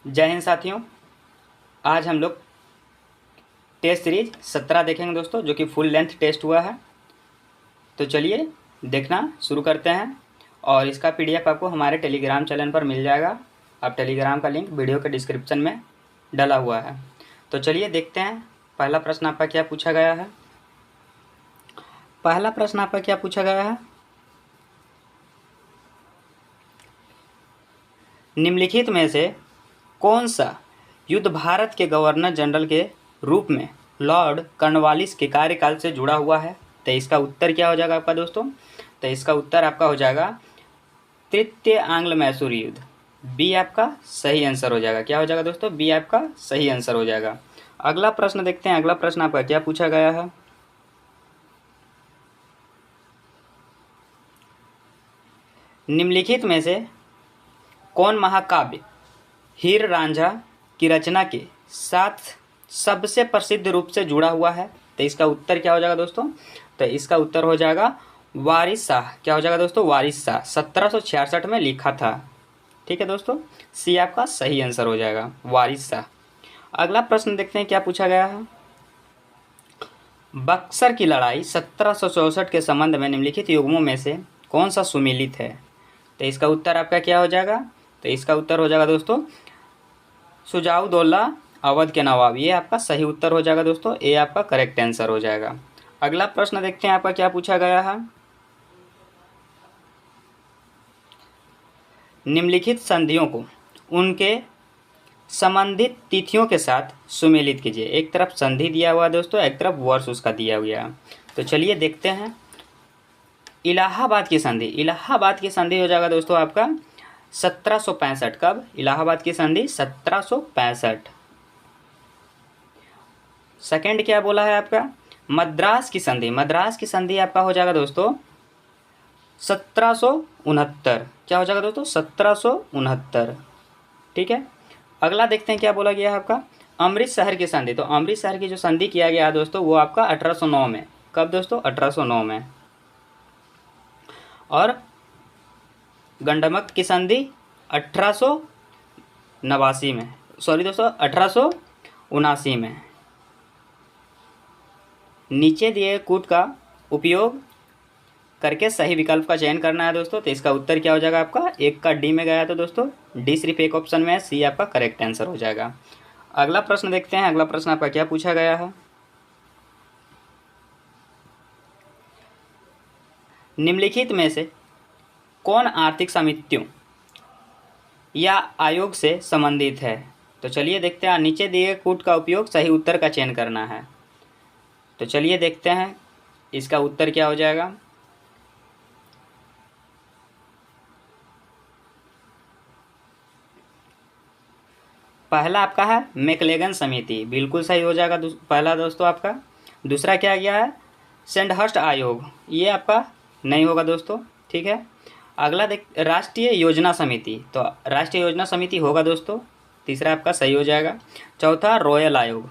जय हिंद साथियों। आज हम लोग टेस्ट सीरीज 17 देखेंगे दोस्तों, जो कि फुल लेंथ टेस्ट हुआ है। तो चलिए देखना शुरू करते हैं। और इसका पीडीएफ आपको हमारे टेलीग्राम चैनल पर मिल जाएगा। आप टेलीग्राम का लिंक वीडियो के डिस्क्रिप्शन में डला हुआ है। तो चलिए देखते हैं पहला प्रश्न आपका क्या पूछा गया है। पहला प्रश्न आपका क्या पूछा गया है, निम्नलिखित में से कौन सा युद्ध भारत के गवर्नर जनरल के रूप में लॉर्ड कॉर्नवालिस के कार्यकाल से जुड़ा हुआ है। तो इसका उत्तर क्या हो जाएगा आपका दोस्तों। तो इसका उत्तर आपका हो जाएगा तृतीय आंग्ल मैसूर युद्ध। बी आपका सही आंसर हो जाएगा। क्या हो जाएगा दोस्तों, बी आपका सही आंसर हो जाएगा। अगला प्रश्न देखते हैं। अगला प्रश्न आपका क्या पूछा गया है, निम्नलिखित में से कौन महाकाव्य हीर रांझा की रचना के साथ सबसे प्रसिद्ध रूप से जुड़ा हुआ है। तो इसका उत्तर क्या हो जाएगा दोस्तों। तो इसका उत्तर हो जाएगा वारिस शाह। क्या हो जाएगा दोस्तों, वारिस शाह 1766 में लिखा था। ठीक है दोस्तों, सी आपका सही आंसर हो जाएगा, वारिस शाह। अगला प्रश्न देखते हैं क्या पूछा गया है, बक्सर की लड़ाई 1764 के संबंध में निम्नलिखित युग्मों में से कौन सा सुमेलित है। तो इसका उत्तर आपका क्या हो जाएगा। तो इसका उत्तर हो जाएगा दोस्तों शुजाउद्दौला अवध के नवाब। ये आपका सही उत्तर हो जाएगा दोस्तों, ये आपका करेक्ट आंसर हो जाएगा। अगला प्रश्न देखते हैं आपका क्या पूछा गया है, निम्नलिखित संधियों को उनके संबंधित तिथियों के साथ सुमेलित कीजिए। एक तरफ संधि दिया हुआ है दोस्तों, एक तरफ वर्ष उसका दिया हुआ है। तो चलिए देखते हैं। इलाहाबाद की संधि, इलाहाबाद की संधि हो जाएगा दोस्तों आपका 1765। कब, इलाहाबाद की संधि 1765। सेकंड क्या बोला है आपका, मद्रास की संधि, मद्रास की संधि आपका हो जाएगा दोस्तों 1769। क्या हो जाएगा दोस्तों, 1769। ठीक है। अगला देखते हैं क्या बोला गया है आपका, अमृतसर की संधि। तो अमृतसर की जो संधि किया गया है दोस्तों वो आपका 1809 में। कब दोस्तों, 1809 में। और गंडमक की संधि 1889 में, सॉरी दोस्तों 1879 में। नीचे दिए कूट का उपयोग करके सही विकल्प का चयन करना है दोस्तों। तो इसका उत्तर क्या हो जाएगा आपका, एक का डी में गया तो दोस्तों डी सिर्फ एक ऑप्शन में है, सी आपका करेक्ट आंसर हो जाएगा। अगला प्रश्न देखते हैं। अगला प्रश्न आपका क्या पूछा गया है, निम्नलिखित में से कौन आर्थिक समितियों या आयोग से संबंधित है। तो चलिए देखते हैं। नीचे दिए कूट का उपयोग सही उत्तर का चयन करना है। तो चलिए देखते हैं इसका उत्तर क्या हो जाएगा। पहला आपका है मैकलेगन समिति, बिल्कुल सही हो जाएगा पहला दोस्तों आपका। दूसरा क्या गया है, सेंडहर्स्ट आयोग, ये आपका नहीं होगा दोस्तों। ठीक है। अगला देख राष्ट्रीय योजना समिति, तो राष्ट्रीय योजना समिति होगा दोस्तों, तीसरा आपका सही हो जाएगा। चौथा रॉयल आयोग,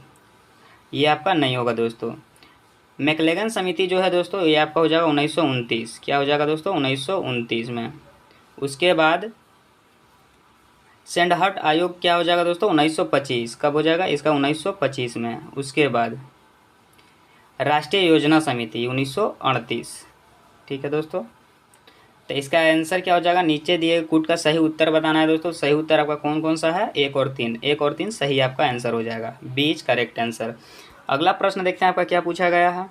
ये आपका नहीं होगा दोस्तों। मैकलेगन समिति जो है दोस्तों ये आपका हो जाएगा 1929। क्या हो जाएगा दोस्तों, 1929 में। उसके बाद सेंडहर्ट आयोग क्या हो जाएगा दोस्तों, 1925। कब हो जाएगा इसका, 1925 में। उसके बाद राष्ट्रीय योजना समिति 1938। ठीक है दोस्तों। तो इसका आंसर क्या हो जाएगा, नीचे दिए कूट का सही उत्तर बताना है दोस्तों। सही उत्तर आपका कौन कौन सा है, 1 और 3, 1 और 3 सही आपका आंसर हो जाएगा, बीच करेक्ट आंसर। अगला प्रश्न देखते हैं आपका क्या पूछा गया है,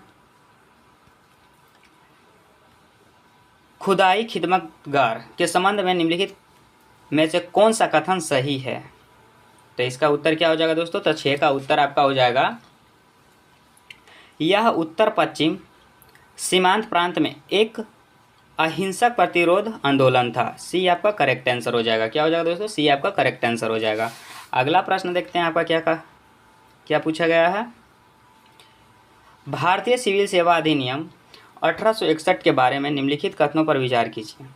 खुदाई खिदमतगार के संबंध में निम्नलिखित में से कौन सा कथन सही है। तो इसका उत्तर क्या हो जाएगा दोस्तों। तो 6 का उत्तर आपका हो जाएगा, यह उत्तर पश्चिम सीमांत प्रांत में एक अहिंसक प्रतिरोध आंदोलन था। सी आपका करेक्ट आंसर हो जाएगा। क्या हो जाएगा दोस्तों, सी आपका करेक्ट आंसर हो जाएगा। अगला प्रश्न देखते हैं आपका क्या पूछा गया है, भारतीय सिविल सेवा अधिनियम 1861 के बारे में निम्नलिखित कथनों पर विचार कीजिए।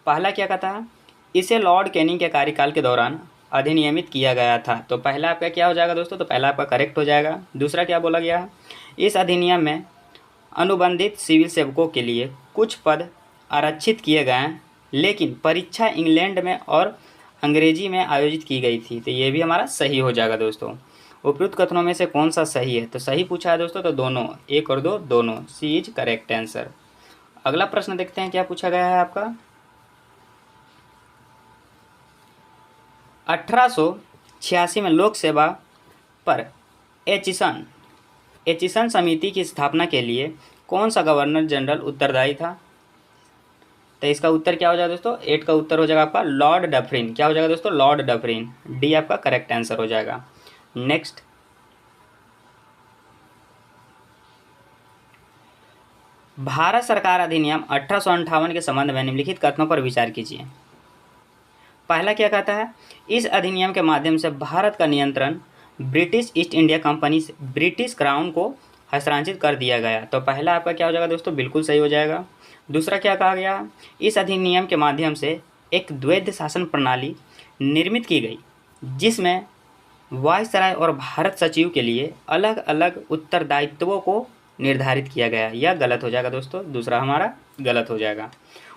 पहला क्या कहता है, इसे लॉर्ड कैनिंग के कार्यकाल के दौरान अधिनियमित किया गया था। तो पहला आपका क्या हो जाएगा दोस्तों, तो पहला आपका करेक्ट हो जाएगा। दूसरा क्या बोला गया है, इस अधिनियम में अनुबंधित सिविल सेवकों के लिए कुछ पद आरक्षित किए गए हैं, लेकिन परीक्षा इंग्लैंड में और अंग्रेजी में आयोजित की गई थी, तो ये भी हमारा सही हो जाएगा दोस्तों। उपयुक्त कथनों में से कौन सा सही है, तो सही पूछा है दोस्तों, तो दोनों, 1 और 2 दोनों, सी इज करेक्ट आंसर। अगला प्रश्न देखते हैं क्या पूछा गया है आपका। 1886 में लोक सेवा पर एचिसन समिति की स्थापना के लिए कौन सा गवर्नर जनरल उत्तरदायी था, तो इसका उत्तर क्या हो जाएगा दोस्तों, 8 का उत्तर हो जाएगा आपका लॉर्ड डफरिन। क्या हो जाएगा दोस्तों, लॉर्ड डफरिन, डी आपका करेक्ट आंसर हो जाएगा। नेक्स्ट, भारत सरकार अधिनियम 1858 के संबंध में निम्नलिखित कथनों पर विचार कीजिए। पहला क्या कहता है, इस अधिनियम के माध्यम से भारत का नियंत्रण ब्रिटिश ईस्ट इंडिया कंपनी से ब्रिटिश क्राउन को हस्तांतरित कर दिया गया, तो पहला आपका क्या हो जाएगा दोस्तों, बिल्कुल सही हो जाएगा। दूसरा क्या कहा गया, इस अधिनियम के माध्यम से एक द्वैध शासन प्रणाली निर्मित की गई जिसमें वायसराय और भारत सचिव के लिए अलग अलग उत्तरदायित्वों को निर्धारित किया गया। यह गलत हो जाएगा दोस्तों, दूसरा हमारा गलत हो जाएगा।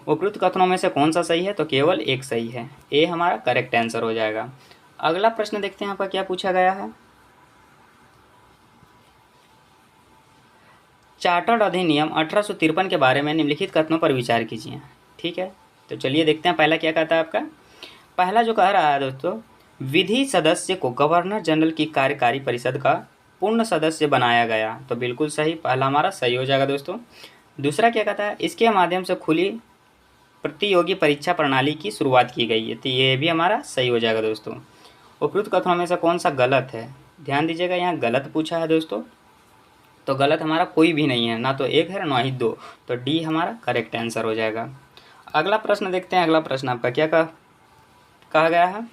उपयुक्त कथनों में से कौन सा सही है, तो केवल एक सही है, ए हमारा करेक्ट आंसर हो जाएगा। अगला प्रश्न देखते हैं आपका क्या पूछा गया है। चार्टर्ड अधिनियम 1853 के बारे में निम्नलिखित कथनों पर विचार कीजिए। ठीक है, तो चलिए देखते हैं पहला क्या कहता है आपका। पहला जो कह रहा है दोस्तों, विधि सदस्य को गवर्नर जनरल की कार्यकारी परिषद का पूर्ण सदस्य बनाया गया, तो बिल्कुल सही, पहला हमारा सही हो जाएगा दोस्तों। दूसरा क्या कहता है, इसके माध्यम से खुली प्रतियोगी परीक्षा प्रणाली की शुरुआत की गई है, तो ये भी हमारा सही हो जाएगा दोस्तों। उपयुक्त कथनों में से कौन सा गलत है, ध्यान दीजिएगा, यहाँ गलत पूछा है दोस्तों, तो गलत हमारा कोई भी नहीं है, ना तो 1 है ना ही 2, तो डी हमारा करेक्ट आंसर हो जाएगा। अगला प्रश्न देखते हैं। अगला प्रश्न आपका क्या कहा गया है,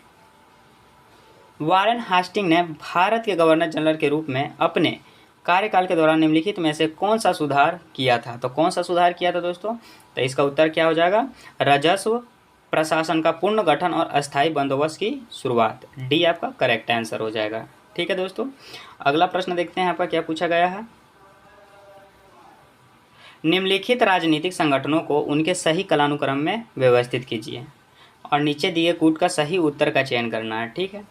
वारेन हास्टिंग ने भारत के गवर्नर जनरल के रूप में अपने कार्यकाल के दौरान निम्नलिखित में से कौन सा सुधार किया था, तो कौन सा सुधार किया था दोस्तों, तो इसका उत्तर क्या हो जाएगा, राजस्व प्रशासन का पूर्ण गठन और अस्थायी बंदोबस्त की शुरुआत, डी आपका करेक्ट आंसर हो जाएगा। ठीक है दोस्तों, अगला प्रश्न देखते हैं आपका क्या पूछा गया है। निम्नलिखित राजनीतिक संगठनों को उनके सही कालानुक्रम में व्यवस्थित कीजिए और नीचे दिए कूट का सही उत्तर का चयन करना है। ठीक है,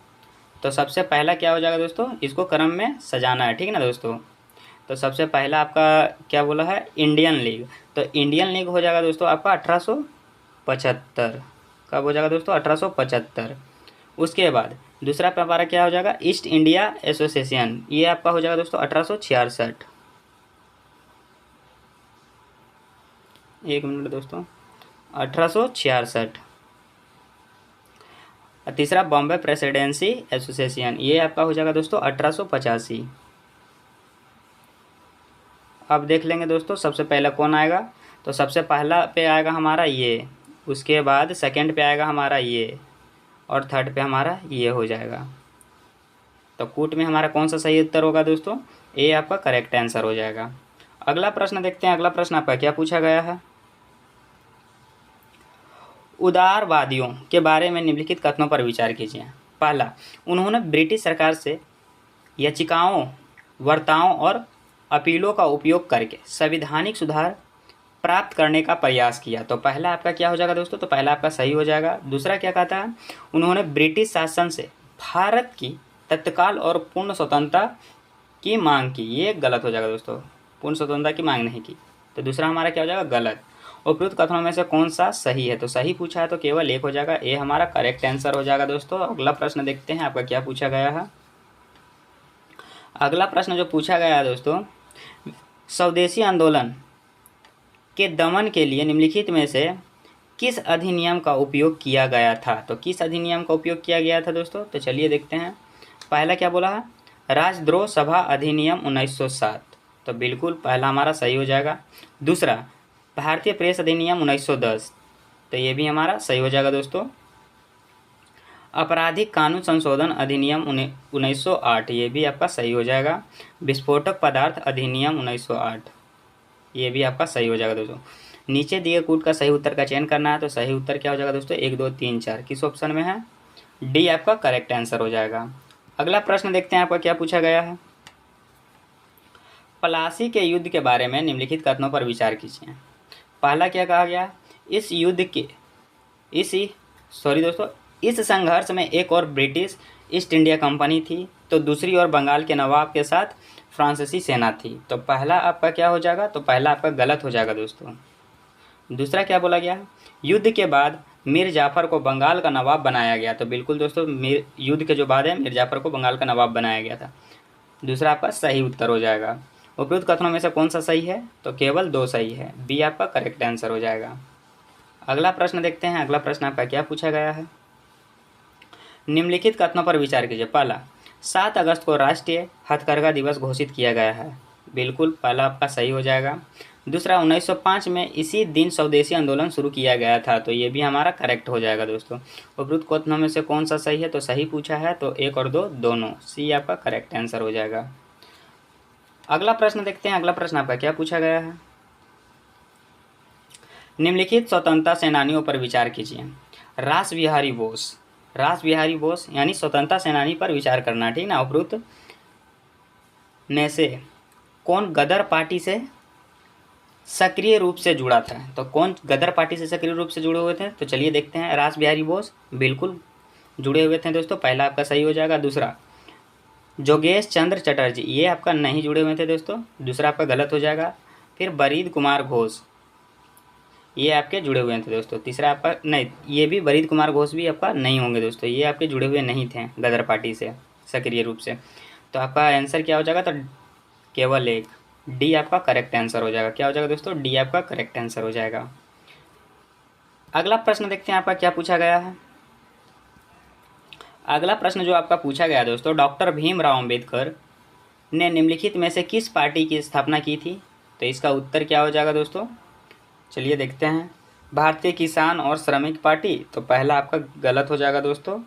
तो सबसे पहला क्या हो जाएगा दोस्तों, इसको क्रम में सजाना है। ठीक है ना दोस्तों, तो सबसे पहला आपका क्या बोला है, इंडियन लीग, तो इंडियन लीग हो जाएगा दोस्तों आपका 1875, कब हो जाएगा दोस्तों, 1875। उसके बाद दूसरा हमारा क्या हो जाएगा, ईस्ट इंडिया एसोसिएशन, ये आपका हो जाएगा दोस्तों 1866, एक मिनट दोस्तों, 1866। तीसरा बॉम्बे प्रेसिडेंसी एसोसिएशन, ये आपका हो जाएगा दोस्तों 1885। अब देख लेंगे दोस्तों सबसे पहला कौन आएगा, तो सबसे पहला पे आएगा हमारा ये, उसके बाद सेकंड पे आएगा हमारा ये, और थर्ड पे हमारा ये हो जाएगा। तो कूट में हमारा कौन सा सही उत्तर होगा दोस्तों, ए आपका करेक्ट आंसर हो जाएगा। अगला प्रश्न देखते हैं। अगला प्रश्न आपका क्या पूछा गया है, उदारवादियों के बारे में निम्नलिखित कथनों पर विचार कीजिए। पहला, उन्होंने ब्रिटिश सरकार से याचिकाओं, वार्ताओं और अपीलों का उपयोग करके संवैधानिक सुधार प्राप्त करने का प्रयास किया, तो पहला आपका क्या हो जाएगा दोस्तों, तो पहला आपका सही हो जाएगा। दूसरा क्या कहता है, उन्होंने ब्रिटिश शासन से भारत की तत्काल और पूर्ण स्वतंत्रता की मांग की, ये गलत हो जाएगा दोस्तों, पूर्ण स्वतंत्रता की मांग नहीं की, तो दूसरा हमारा क्या हो जाएगा गलत। उपयुक्त कथनों में से कौन सा सही है, तो सही पूछा है तो केवल एक हो जाएगा, ए हमारा करेक्ट आंसर हो जाएगा दोस्तों। अगला प्रश्न देखते हैं आपका क्या पूछा गया है। अगला प्रश्न जो पूछा गया है दोस्तों, स्वदेशी आंदोलन के दमन के लिए निम्नलिखित में से किस अधिनियम का उपयोग किया गया था, तो किस अधिनियम का उपयोग किया गया था दोस्तों, तो चलिए देखते हैं। पहला क्या बोला है, राजद्रोह सभा अधिनियम 1907, तो बिल्कुल पहला हमारा सही हो जाएगा। दूसरा, भारतीय प्रेस अधिनियम 1910, तो ये भी हमारा सही हो जाएगा दोस्तों। आपराधिक कानून संशोधन अधिनियम 1908, ये भी आपका सही हो जाएगा। विस्फोटक पदार्थ अधिनियम 1908, ये भी आपका सही हो जाएगा दोस्तों। नीचे दिए कूट का सही उत्तर का चयन करना है, तो सही उत्तर क्या हो जाएगा दोस्तों, 1 2 3 4, किस ऑप्शन में है, डी आपका करेक्ट आंसर हो जाएगा। अगला प्रश्न देखते हैं आपका क्या पूछा गया है। प्लासी के युद्ध के बारे में निम्नलिखित कथनों पर विचार कीजिए। पहला क्या कहा गया, इस संघर्ष में एक और ब्रिटिश ईस्ट इंडिया कंपनी थी, तो दूसरी ओर बंगाल के नवाब के साथ फ्रांसीसी सेना थी। तो पहला आपका क्या हो जाएगा, तो पहला आपका गलत हो जाएगा दोस्तों। दूसरा क्या बोला गया, युद्ध के बाद मीर जाफ़र को बंगाल का नवाब बनाया गया। तो बिल्कुल दोस्तों, युद्ध के जो बाद है मीर जाफ़र को बंगाल का नवाब बनाया गया था। दूसरा आपका सही उत्तर हो जाएगा। उपयुक्त कथनों में से कौन सा सही है, तो केवल 2 सही है, बी आपका करेक्ट आंसर हो जाएगा। अगला प्रश्न देखते हैं। अगला प्रश्न आपका क्या पूछा गया है, निम्नलिखित कथनों पर विचार कीजिए। पहला, 7 अगस्त को राष्ट्रीय हथकरघा दिवस घोषित किया गया है। बिल्कुल पहला आपका सही हो जाएगा। दूसरा, 1905 में इसी दिन स्वदेशी आंदोलन शुरू किया गया था। तो ये भी हमारा करेक्ट हो जाएगा दोस्तों। उपयुक्त कथनों में से कौन सा सही है, तो सही पूछा है, तो 1 और 2 दोनों, सी आपका करेक्ट आंसर हो जाएगा। अगला प्रश्न देखते हैं। अगला प्रश्न आपका क्या पूछा गया है, निम्नलिखित स्वतंत्रता सेनानियों पर विचार कीजिए। रास बिहारी बोस, रास बिहारी बोस यानी स्वतंत्रता सेनानी पर विचार करना, ठीक ना। उपयुक्त में से कौन गदर पार्टी से सक्रिय रूप से जुड़ा था, तो कौन गदर पार्टी से सक्रिय रूप से जुड़े हुए थे, तो चलिए देखते हैं। रास बिहारी बोस बिल्कुल जुड़े हुए थे दोस्तों, पहला आपका सही हो जाएगा। दूसरा, जोगेश चंद्र चटर्जी, ये आपका नहीं जुड़े हुए थे दोस्तों, दूसरा आपका गलत हो जाएगा। फिर बरीद कुमार घोष, ये आपके जुड़े हुए थे दोस्तों, तीसरा आपका नहीं, ये भी बरीद कुमार घोष भी आपका नहीं होंगे दोस्तों, ये आपके जुड़े हुए नहीं थे गदर पार्टी से सक्रिय रूप से। तो आपका आंसर क्या हो जाएगा, तो केवल एक, डी आपका करेक्ट आंसर हो जाएगा। क्या हो जाएगा दोस्तों, डी आपका करेक्ट आंसर हो जाएगा। अगला प्रश्न देखते हैं आपका क्या पूछा गया है। अगला प्रश्न जो आपका पूछा गया दोस्तों, डॉक्टर भीमराव अंबेडकर ने निम्नलिखित में से किस पार्टी की स्थापना की थी, तो इसका उत्तर क्या हो जाएगा दोस्तों, चलिए देखते हैं। भारतीय किसान और श्रमिक पार्टी, तो पहला आपका गलत हो जाएगा दोस्तों।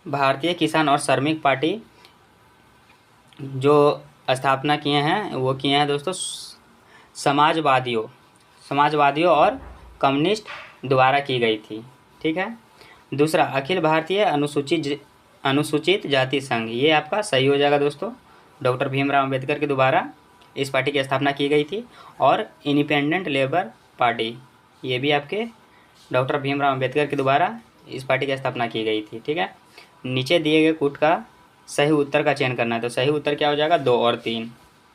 भारतीय किसान और श्रमिक पार्टी जो स्थापना किए हैं वो किए हैं दोस्तों समाजवादियों और कम्युनिस्ट द्वारा की गई थी, ठीक है। दूसरा, अखिल भारतीय अनुसूचित जाति संघ, ये आपका सही हो जाएगा दोस्तों। डॉक्टर भीमराव अंबेडकर के द्वारा इस पार्टी की स्थापना की गई थी। और इंडिपेंडेंट लेबर पार्टी, ये भी आपके डॉक्टर भीमराव अंबेडकर के द्वारा इस पार्टी की स्थापना की गई थी, ठीक है। नीचे दिए गए कूट का सही उत्तर का चयन करना है, तो सही उत्तर क्या हो जाएगा, 2 और 3,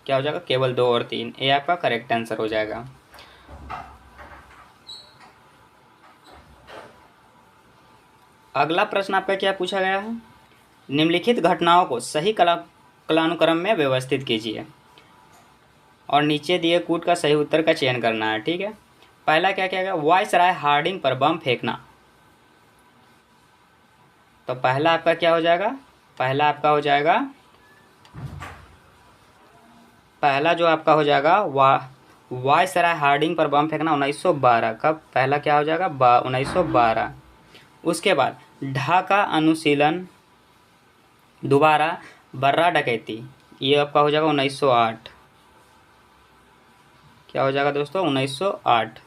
क्या हो जाएगा, केवल 2 और 3, ये आपका करेक्ट आंसर हो जाएगा। अगला प्रश्न आपका क्या पूछा गया है, निम्नलिखित घटनाओं को सही कालानुक्रम में व्यवस्थित कीजिए और नीचे दिए कूट का सही उत्तर का चयन करना है, ठीक है। पहला क्या किया गया, वायसराय हार्डिंग पर बम फेंकना, तो पहला आपका क्या हो जाएगा, पहला आपका हो जाएगा, पहला जो आपका हो जाएगा वायसराय हार्डिंग पर बम फेंकना 1912, कब, पहला क्या हो जाएगा 1912। उसके बाद ढाका अनुशीलन दोबारा बर्रा डकैती, ये आपका हो जाएगा 1908, क्या हो जाएगा दोस्तों 1908।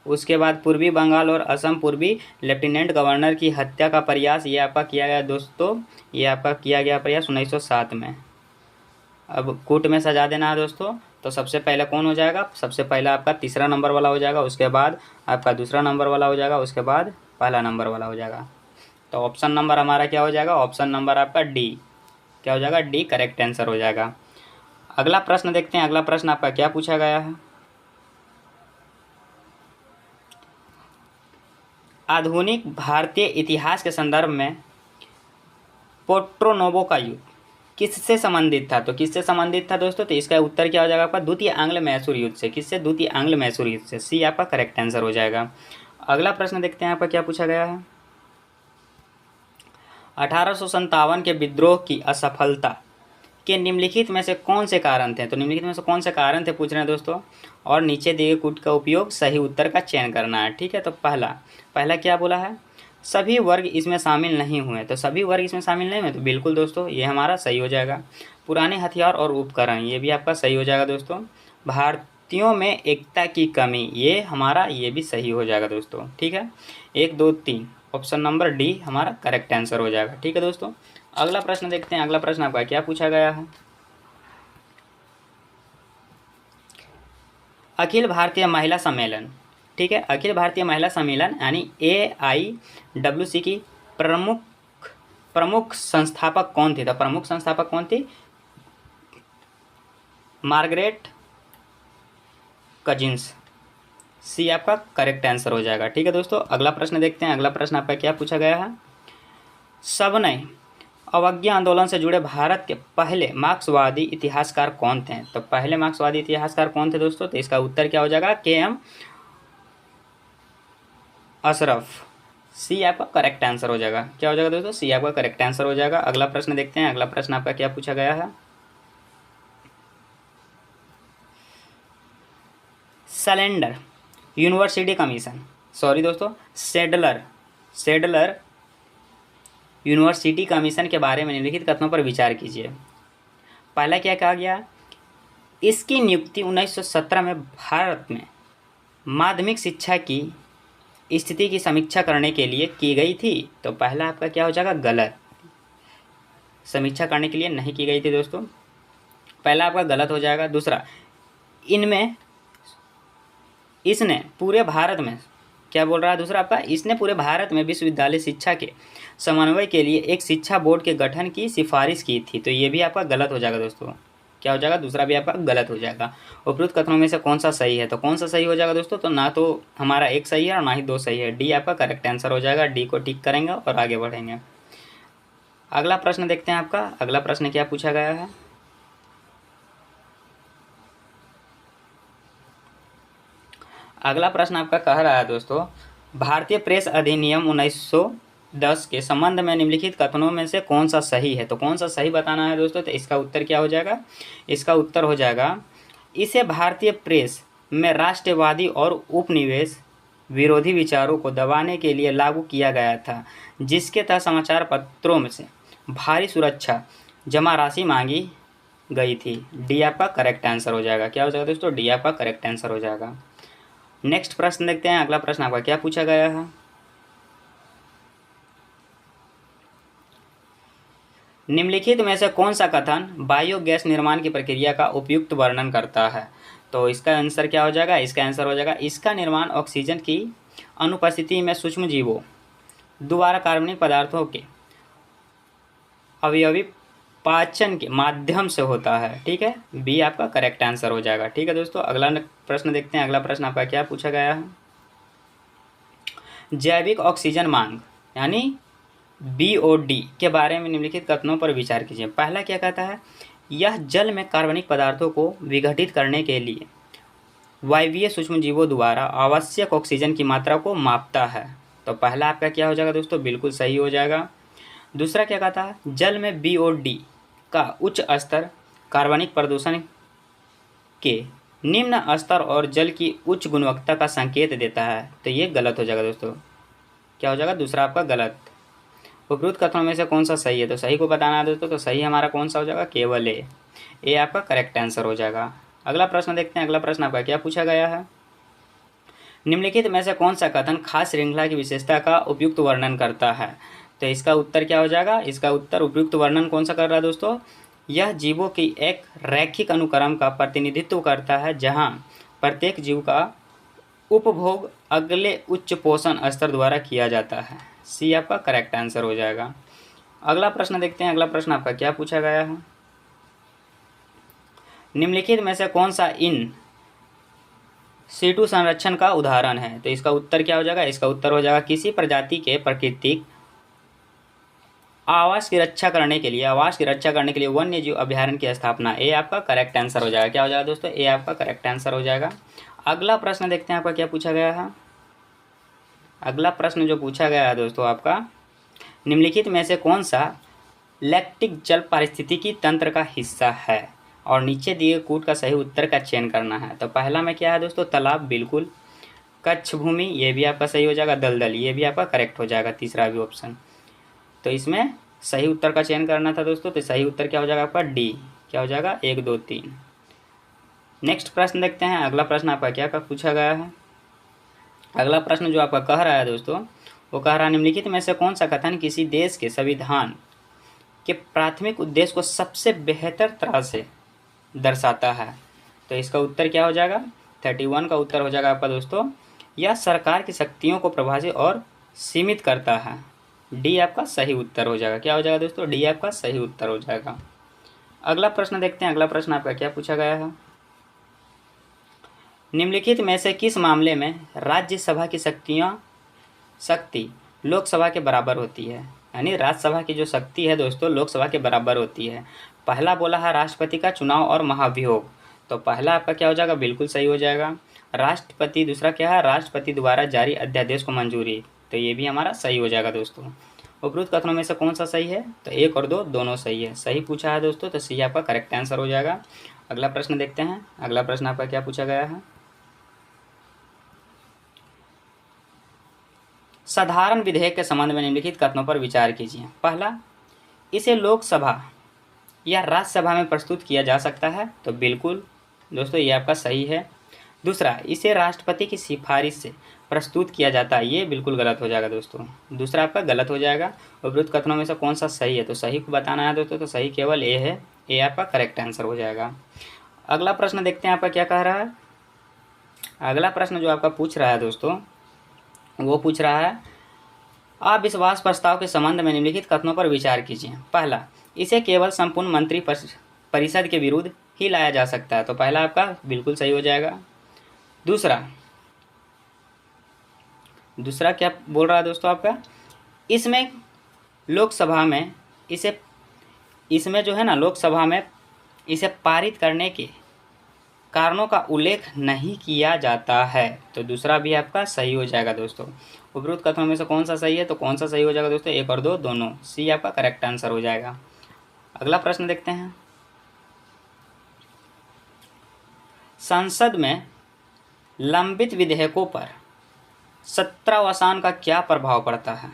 उसके बाद पूर्वी बंगाल और असम पूर्वी लेफ्टिनेंट गवर्नर की हत्या का प्रयास, ये आपका किया गया दोस्तों, ये आपका किया गया प्रयास 1907 में। अब कूट में सजा देना है दोस्तों, तो सबसे पहले कौन हो जाएगा, सबसे पहला आपका तीसरा नंबर वाला हो जाएगा, उसके बाद आपका दूसरा नंबर वाला हो जाएगा, उसके बाद पहला नंबर वाला हो जाएगा। तो ऑप्शन नंबर हमारा क्या हो जाएगा, ऑप्शन नंबर आपका डी, क्या हो जाएगा, डी करेक्ट आंसर हो जाएगा। अगला प्रश्न देखते हैं। अगला प्रश्न आपका क्या पूछा गया है, आधुनिक भारतीय इतिहास के संदर्भ में पोर्टो नोवो का युद्ध किससे संबंधित था, तो किससे संबंधित था दोस्तों, तो इसका उत्तर क्या हो जाएगा आपका, द्वितीय आंग्ल मैसूर युद्ध से। किससे, द्वितीय आंग्ल मैसूर युद्ध से, सी आपका करेक्ट आंसर हो जाएगा। अगला प्रश्न देखते हैं आपका क्या पूछा गया है, 1857 के विद्रोह की असफलता के निम्नलिखित में से कौन से कारण थे, तो निम्नलिखित में से कौन से कारण थे पूछ रहे हैं दोस्तों, और नीचे दिए गए कूट का उपयोग सही उत्तर का चयन करना है, ठीक है। तो पहला क्या बोला है, सभी वर्ग इसमें शामिल नहीं हुए, तो सभी वर्ग इसमें शामिल नहीं हुए, तो बिल्कुल दोस्तों ये हमारा सही हो जाएगा। पुराने हथियार और उपकरण, ये भी आपका सही हो जाएगा दोस्तों। भारतीयों में एकता की कमी, ये हमारा ये भी सही हो जाएगा दोस्तों, ठीक है। 1 2 3 ऑप्शन नंबर डी हमारा करेक्ट आंसर हो जाएगा, ठीक है दोस्तों। अगला प्रश्न देखते हैं। अगला प्रश्न आपका क्या पूछा गया है, अखिल भारतीय महिला सम्मेलन ठीक है। अखिल भारतीय महिला सम्मेलन यानी AIWC की प्रमुख प्रमुख संस्थापक कौन थे? तो प्रमुख संस्थापक कौन थी? Margaret cousins. सी आपका करेक्ट आंसर हो जाएगा। ठीक है दोस्तों, अगला प्रश्न देखते हैं। अगला प्रश्न आपका क्या पूछा गया है? सविनय अवज्ञा आंदोलन से जुड़े भारत के पहले मार्क्सवादी इतिहासकार कौन थे? तो पहले मार्क्सवादी इतिहासकार कौन थे दोस्तों? तो इसका उत्तर क्या हो जाएगा? KM अशरफ। सी आपका करेक्ट आंसर हो जाएगा। क्या हो जाएगा दोस्तों? सी आपका करेक्ट आंसर हो जाएगा। अगला प्रश्न देखते हैं। अगला प्रश्न आपका क्या पूछा गया है? सैलेंडर यूनिवर्सिटी कमीशन, सॉरी दोस्तों, सेडलर यूनिवर्सिटी कमीशन के बारे में निम्नलिखित कथनों पर विचार कीजिए। पहला क्या कहा गया? इसकी नियुक्ति 1917 में भारत में माध्यमिक शिक्षा की स्थिति की समीक्षा करने के लिए की गई थी। तो पहला आपका क्या हो जाएगा? गलत। समीक्षा करने के लिए नहीं की गई थी दोस्तों, पहला आपका गलत हो जाएगा। दूसरा, इसने पूरे भारत में, क्या बोल रहा है दूसरा आपका? इसने पूरे भारत में विश्वविद्यालय शिक्षा के समन्वय के लिए एक शिक्षा बोर्ड के गठन की सिफारिश की थी। तो ये भी आपका गलत हो जाएगा दोस्तों। क्या हो जाएगा? दूसरा भी आपका गलत हो जाएगा। उपरोक्त कथनों में से कौन सा सही है? तो कौन सा सही हो जाएगा दोस्तों? तो ना तो हमारा एक सही है और ना ही दो सही है। डी आपका करेक्ट आंसर हो जाएगा। डी को टिक करेंगे और आगे बढ़ेंगे। अगला प्रश्न देखते हैं आपका। अगला प्रश्न क्या पूछा गया है? अगला प्रश्न आपका कह रहा है दोस्तों, भारतीय प्रेस अधिनियम 1910 के संबंध में निम्नलिखित कथनों में से कौन सा सही है? तो कौन सा सही बताना है दोस्तों? तो इसका उत्तर क्या हो जाएगा? इसका उत्तर हो जाएगा, इसे भारतीय प्रेस में राष्ट्रवादी और उपनिवेश विरोधी विचारों को दबाने के लिए लागू किया गया था, जिसके तहत समाचार पत्रों में से भारी सुरक्षा जमा राशि मांगी गई थी। डी आपका करेक्ट आंसर हो जाएगा। क्या हो जाएगा दोस्तों? डी आपका करेक्ट आंसर हो जाएगा। नेक्स्ट प्रश्न देखते हैं। अगला प्रश्न आपका क्या पूछा गया है? निम्नलिखित में से कौन सा कथन बायोगैस निर्माण की प्रक्रिया का उपयुक्त वर्णन करता है? तो इसका आंसर क्या हो जाएगा? इसका आंसर हो जाएगा, इसका निर्माण ऑक्सीजन की अनुपस्थिति में सूक्ष्म जीवों द्वारा कार्बनिक पदार्थों के अवयवी पाचन के माध्यम से होता है। ठीक है, बी आपका करेक्ट आंसर हो जाएगा। ठीक है दोस्तों, अगला प्रश्न देखते हैं। अगला प्रश्न आपका क्या पूछा गया है? जैविक ऑक्सीजन मांग यानी BOD के बारे में निम्नलिखित कथनों पर विचार कीजिए। पहला क्या कहता है? यह जल में कार्बनिक पदार्थों को विघटित करने के लिए वायवीय सूक्ष्म जीवों द्वारा आवश्यक ऑक्सीजन की मात्रा को मापता है। तो पहला आपका क्या हो जाएगा दोस्तों? बिल्कुल सही हो जाएगा। दूसरा क्या कहता है? जल में BOD का उच्च स्तर कार्बनिक प्रदूषण के निम्न स्तर और जल की उच्च गुणवत्ता का संकेत देता है। तो ये गलत हो जाएगा दोस्तों। क्या हो जाएगा? दूसरा आपका गलत। उपरोक्त कथनों में से कौन सा सही है? तो सही को बताना है दोस्तों। तो सही हमारा कौन सा हो जाएगा? केवल ए आपका करेक्ट आंसर हो जाएगा। अगला प्रश्न देखते हैं। अगला प्रश्न आपका क्या पूछा गया है? निम्नलिखित में से कौन सा कथन खास श्रृंखला की विशेषता का उपयुक्त वर्णन करता है? तो इसका उत्तर क्या हो जाएगा? इसका उत्तर उपयुक्त वर्णन कौन सा कर रहा है दोस्तों? यह जीवों की एक रैखिक अनुक्रम का प्रतिनिधित्व करता है, जहां प्रत्येक जीव का उपभोग अगले उच्च पोषण स्तर द्वारा किया जाता है। सी आपका करेक्ट आंसर हो जाएगा। अगला प्रश्न देखते हैं। अगला प्रश्न आपका क्या पूछा गया है? निम्नलिखित में से कौन सा इन सीटू संरक्षण का उदाहरण है? तो इसका उत्तर क्या हो जाएगा? इसका उत्तर हो जाएगा, किसी प्रजाति के प्राकृतिक आवास की रक्षा करने के लिए वन्य जीव अभ्यारण्य की स्थापना। ए आपका करेक्ट आंसर हो जाएगा। क्या हो जाएगा दोस्तों? ए आपका करेक्ट आंसर हो जाएगा। अगला प्रश्न देखते हैं आपका क्या पूछा गया है। अगला प्रश्न जो पूछा गया है दोस्तों आपका, निम्नलिखित में से कौन सा लैक्टिक जल पारिस्थितिकी तंत्र का हिस्सा है? और नीचे दिए कूट का सही उत्तर का चयन करना है। तो पहला में क्या है दोस्तों? तालाब, बिल्कुल। कच्छ भूमि, ये भी आपका सही हो जाएगा। दलदल, ये भी आपका करेक्ट हो जाएगा, तीसरा भी ऑप्शन। तो इसमें सही उत्तर का चयन करना था दोस्तों। तो सही उत्तर क्या हो जाएगा आपका? डी। क्या हो जाएगा? 1 2 3। नेक्स्ट प्रश्न देखते हैं। अगला प्रश्न आपका क्या पूछा गया है? अगला प्रश्न जो आपका कह रहा है दोस्तों, वो कह रहा है, निम्नलिखित में से कौन सा कथन किसी देश के संविधान के प्राथमिक उद्देश्य को सबसे बेहतर तरह से दर्शाता है? तो इसका उत्तर क्या हो जाएगा? 31 का उत्तर हो जाएगा आपका दोस्तों, या सरकार की शक्तियों को प्रभावित और सीमित करता है। डी आपका सही उत्तर हो जाएगा। क्या हो जाएगा दोस्तों? डी आपका सही उत्तर हो जाएगा। अगला प्रश्न देखते हैं। अगला प्रश्न आपका क्या पूछा गया है? निम्नलिखित में से किस मामले में राज्यसभा की शक्ति लोकसभा के बराबर होती है? यानी राज्यसभा की जो शक्ति है दोस्तों लोकसभा के बराबर होती है। पहला बोला है राष्ट्रपति का चुनाव और महाभियोग, तो पहला आपका क्या हो जाएगा? बिल्कुल सही हो जाएगा राष्ट्रपति। दूसरा क्या है? राष्ट्रपति द्वारा जारी अध्यादेश को मंजूरी, तो ये भी हमारा सही हो जाएगा दोस्तों। उपरोक्त कथनों में से कौन सा सही है? तो 1 और 2 दोनों सही है। सही पूछा है दोस्तों, तो सी आपका करेक्ट आंसर हो जाएगा। अगला प्रश्न देखते हैं। अगला प्रश्न आपका क्या पूछा गया है? साधारण विधेयक के संबंध में निम्नलिखित कथनों पर विचार कीजिए। पहला, इसे लोकसभा या राज्यसभा में प्रस्तुत किया जा सकता है, तो बिल्कुल दोस्तों ये आपका सही है। दूसरा, इसे राष्ट्रपति की सिफारिश से प्रस्तुत किया जाता है, ये बिल्कुल गलत हो जाएगा दोस्तों। दूसरा आपका गलत हो जाएगा। उपरोक्त कथनों में से कौन सा सही है? तो सही को बताना है दोस्तों, तो सही केवल ए है। ए आपका करेक्ट आंसर हो जाएगा। अगला प्रश्न देखते हैं आपका क्या कह रहा है। अगला प्रश्न जो आपका पूछ रहा है दोस्तों वो पूछ रहा है अविश्वास प्रस्ताव के संबंध में निम्नलिखित कथनों पर विचार कीजिए। पहला, इसे केवल संपूर्ण मंत्री परिषद के विरुद्ध ही लाया जा सकता है, तो पहला आपका बिल्कुल सही हो जाएगा। दूसरा क्या बोल रहा है दोस्तों आपका? इसमें लोकसभा में इसमें जो है ना लोकसभा में इसे पारित करने के कारणों का उल्लेख नहीं किया जाता है, तो दूसरा भी आपका सही हो जाएगा दोस्तों। उपरोक्त कथनों में से कौन सा सही है? तो कौन सा सही हो जाएगा दोस्तों? 1 और 2 दोनों। सी आपका करेक्ट आंसर हो जाएगा। अगला प्रश्न देखते हैं। संसद में लंबित विधेयकों पर सत्रावसान का क्या प्रभाव पड़ता है?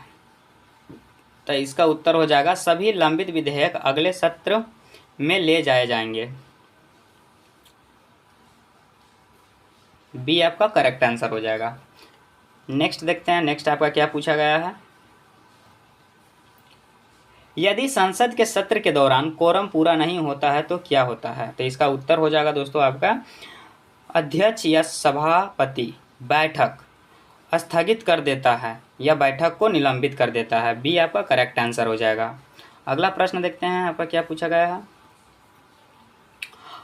तो इसका उत्तर हो जाएगा सभी लंबित विधेयक अगले सत्र में ले जाए जाएंगे। बी आपका करेक्ट आंसर हो जाएगा। नेक्स्ट देखते हैं। नेक्स्ट आपका क्या पूछा गया है? यदि संसद के सत्र के दौरान कोरम पूरा नहीं होता है तो क्या होता है? तो इसका उत्तर हो जाएगा दोस्तों आपका अध्यक्ष या सभापति बैठक स्थगित कर देता है या बैठक को निलंबित कर देता है। बी आपका करेक्ट आंसर हो जाएगा। अगला प्रश्न देखते हैं आपका क्या पूछा गया है।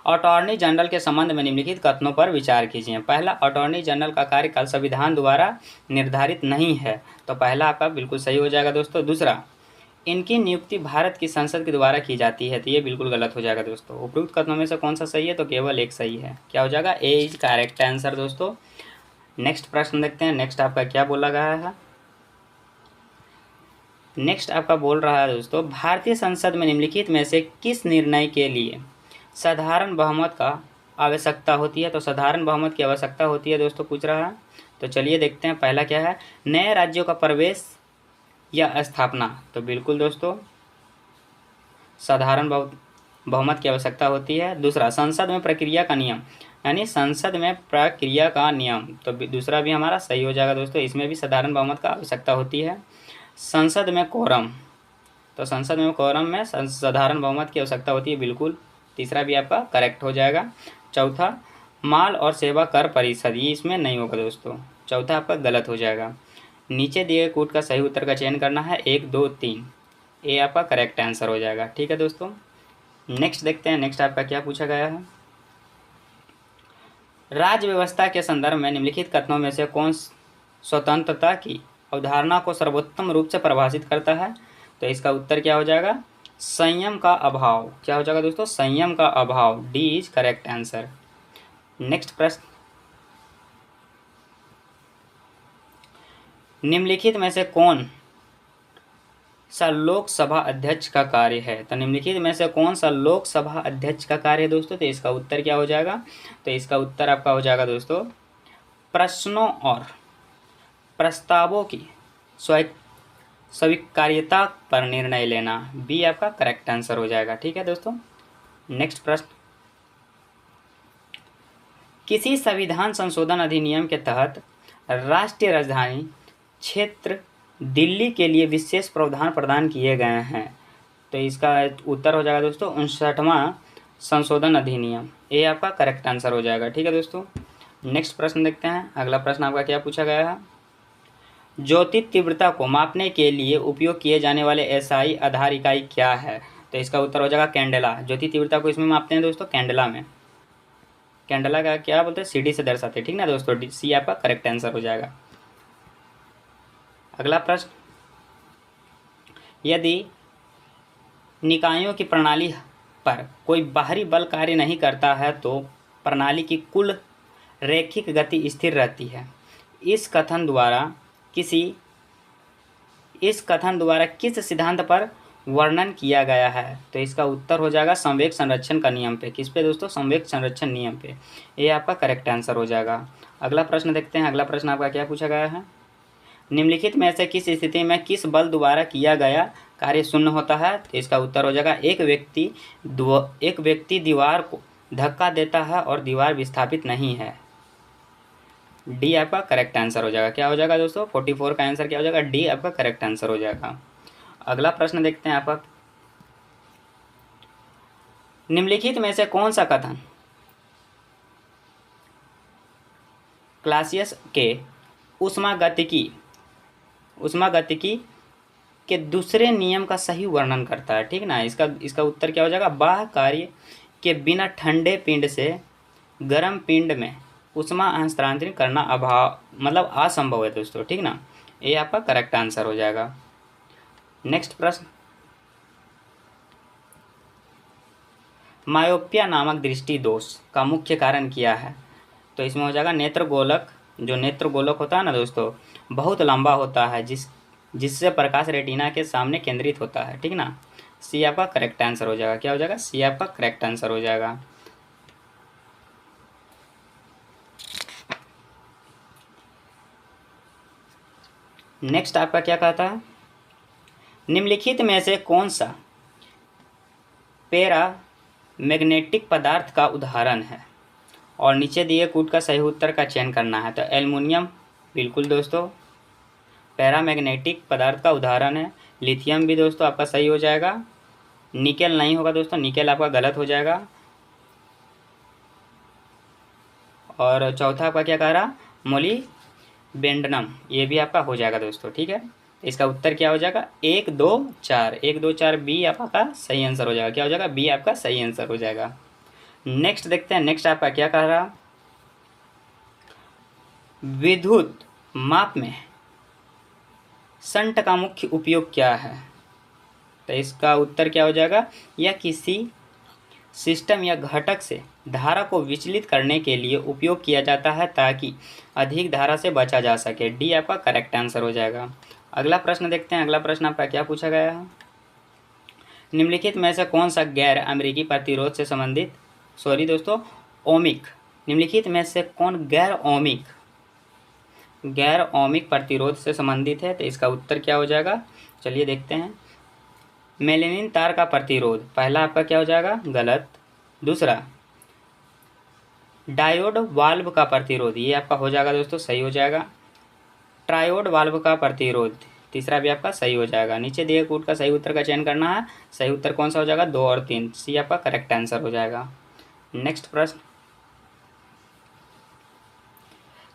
अटॉर्नी जनरल के संबंध में निम्नलिखित कथनों पर विचार कीजिए। पहला, अटॉर्नी जनरल का कार्यकाल संविधान द्वारा निर्धारित नहीं है, तो पहला आपका बिल्कुल सही हो जाएगा दोस्तों। दूसरा, इनकी नियुक्ति भारत की संसद के द्वारा की जाती है, तो ये बिल्कुल गलत हो जाएगा दोस्तों। उपरोक्त कथनों में से कौन सा सही है? तो केवल एक सही है। क्या हो जाएगा? ए इज करेक्ट आंसर दोस्तों। नेक्स्ट प्रश्न देखते हैं। नेक्स्ट आपका क्या बोला गया है? नेक्स्ट आपका बोल रहा है दोस्तों भारतीय संसद में निम्नलिखित में से किस निर्णय के लिए साधारण बहुमत का आवश्यकता होती है? तो साधारण बहुमत की आवश्यकता होती है दोस्तों पूछ रहा है। तो चलिए देखते हैं। पहला क्या है? नए राज्यों का प्रवेश या स्थापना, तो बिल्कुल दोस्तों साधारण बहुमत की आवश्यकता होती है। दूसरा, संसद में प्रक्रिया का नियम, यानी संसद में प्रक्रिया का नियम, तो दूसरा भी हमारा सही हो जाएगा दोस्तों। इसमें भी साधारण बहुमत का आवश्यकता होती है। संसद में कोरम, तो संसद में कोरम में साधारण बहुमत की आवश्यकता होती है, बिल्कुल। तीसरा भी आपका करेक्ट हो जाएगा। चौथा, माल और सेवा कर परिषद, ये इसमें नहीं होगा दोस्तों। चौथा आपका गलत हो जाएगा। नीचे दिए गए कूट का सही उत्तर का चयन करना है 1, 2, 3। ए आपका करेक्ट आंसर हो जाएगा। ठीक है दोस्तों। नेक्स्ट देखते हैं। नेक्स्ट आपका क्या पूछा गया है? राज्य व्यवस्था के संदर्भ में निम्नलिखित कथनों में से कौन स्वतंत्रता की अवधारणा को सर्वोत्तम रूप से परिभाषित करता है? तो इसका उत्तर क्या हो जाएगा? संयम का अभाव। क्या हो जाएगा दोस्तों? संयम का अभाव। D is correct answer. Next प्रश्न, निम्नलिखित में से कौन सा लोकसभा अध्यक्ष का कार्य है? तो निम्नलिखित में से कौन सा लोकसभा अध्यक्ष का कार्य है दोस्तों? तो इसका उत्तर क्या हो जाएगा? तो इसका उत्तर आपका हो जाएगा दोस्तों प्रश्नों और प्रस्तावों की स्वीकार्यता पर निर्णय लेना। बी आपका करेक्ट आंसर हो जाएगा। ठीक है दोस्तों। नेक्स्ट प्रश्न, किसी संविधान संशोधन अधिनियम के तहत राष्ट्रीय राजधानी क्षेत्र दिल्ली के लिए विशेष प्रावधान प्रदान किए गए हैं? तो इसका उत्तर हो जाएगा दोस्तों 59वां संशोधन अधिनियम। ये आपका करेक्ट आंसर हो जाएगा। ठीक है दोस्तों। नेक्स्ट प्रश्न देखते हैं। अगला प्रश्न आपका क्या पूछा गया है। ज्योति तीव्रता को मापने के लिए उपयोग किए जाने वाले एसआई आधार इकाई क्या है? तो इसका उत्तर हो जाएगा कैंडेला। ज्योति तीव्रता को इसमें मापते हैं दोस्तों कैंडेला में। कैंडेला का क्या बोलते हैं, सीडी से दर्शाते हैं, ठीक ना दोस्तों। सी आपका करेक्ट आंसर हो जाएगा। अगला प्रश्न, यदि निकायों की प्रणाली पर कोई बाहरी बल कार्य नहीं करता है तो प्रणाली की कुल रैखिक गति स्थिर रहती है। इस कथन द्वारा किस सिद्धांत पर वर्णन किया गया है? तो इसका उत्तर हो जाएगा संवेग संरक्षण का नियम पे। किस पे दोस्तों? संवेग संरक्षण नियम पे। ये आपका करेक्ट आंसर हो जाएगा। अगला प्रश्न देखते हैं। अगला प्रश्न आपका क्या पूछा गया है। निम्नलिखित में से किस स्थिति में किस बल द्वारा किया गया कार्य शून्य होता है? तो इसका उत्तर हो जाएगा एक व्यक्ति दीवार को धक्का देता है और दीवार विस्थापित नहीं है। डी आपका करेक्ट आंसर हो जाएगा। क्या हो जाएगा दोस्तों? 44 का आंसर क्या हो जाएगा? डी आपका करेक्ट आंसर हो जाएगा। अगला प्रश्न देखते हैं आपका, निम्नलिखित में से कौन सा कथन क्लासियस के ऊष्मागतिकी के दूसरे नियम का सही वर्णन करता है? ठीक ना। इसका उत्तर क्या हो जाएगा? बाह्य कार्य के बिना ठंडे पिंड से गर्म पिंड में ऊष्मा हस्तांतरित करना असंभव है दोस्तों, ठीक ना। ये आपका करेक्ट आंसर हो जाएगा। नेक्स्ट प्रश्न, मायोपिया नामक दृष्टि दोष का मुख्य कारण क्या है? तो इसमें हो जाएगा नेत्र गोलक। जो नेत्र गोलक होता है ना दोस्तों, बहुत लंबा होता है, जिससे प्रकाश रेटिना के सामने केंद्रित होता है, ठीक ना। सी आपका करेक्ट आंसर हो जाएगा। क्या हो जाएगा? सी आपका करेक्ट आंसर हो जाएगा। नेक्स्ट आपका क्या कहता है, निम्नलिखित में से कौन सा पैरा मैग्नेटिक पदार्थ का उदाहरण है? और नीचे दिए कूट का सही उत्तर का चयन करना है। तो एल्युमिनियम बिल्कुल दोस्तों पैरामैग्नेटिक पदार्थ का उदाहरण है। लिथियम भी दोस्तों आपका सही हो जाएगा। निकेल नहीं होगा दोस्तों, निकेल आपका गलत हो जाएगा। और चौथा आपका क्या कह रहा? मोलिबेंडनम, ये भी आपका हो जाएगा दोस्तों, ठीक है। इसका उत्तर क्या हो जाएगा? 1 2 4 1 2 4 बी आपका सही आंसर हो जाएगा। क्या हो जाएगा? बी आपका सही आंसर हो जाएगा। नेक्स्ट देखते हैं। नेक्स्ट आपका क्या कह रहा? विद्युत माप में शंट का मुख्य उपयोग क्या है? तो इसका उत्तर क्या हो जाएगा? यह किसी सिस्टम या घटक से धारा को विचलित करने के लिए उपयोग किया जाता है ताकि अधिक धारा से बचा जा सके। डी आपका करेक्ट आंसर हो जाएगा। अगला प्रश्न देखते हैं। अगला प्रश्न आपका क्या पूछा गया है, निम्नलिखित में से कौन सा गैर अमेरिकी प्रतिरोध से संबंधित ओमिक, निम्नलिखित में से कौन गैर ओमिक प्रतिरोध से संबंधित है? तो इसका उत्तर क्या हो जाएगा? चलिए देखते हैं। मेलेनिन तार का प्रतिरोध, पहला आपका क्या हो जाएगा? गलत। दूसरा डायोड वाल्व का प्रतिरोध, ये आपका हो जाएगा दोस्तों, सही हो जाएगा। ट्रायोड वाल्व का प्रतिरोध, तीसरा भी आपका सही हो जाएगा। नीचे दिए कूट का सही उत्तर का चयन करना है। सही उत्तर कौन सा हो जाएगा? 2 और 3, सी आपका करेक्ट आंसर हो जाएगा। नेक्स्ट प्रश्न,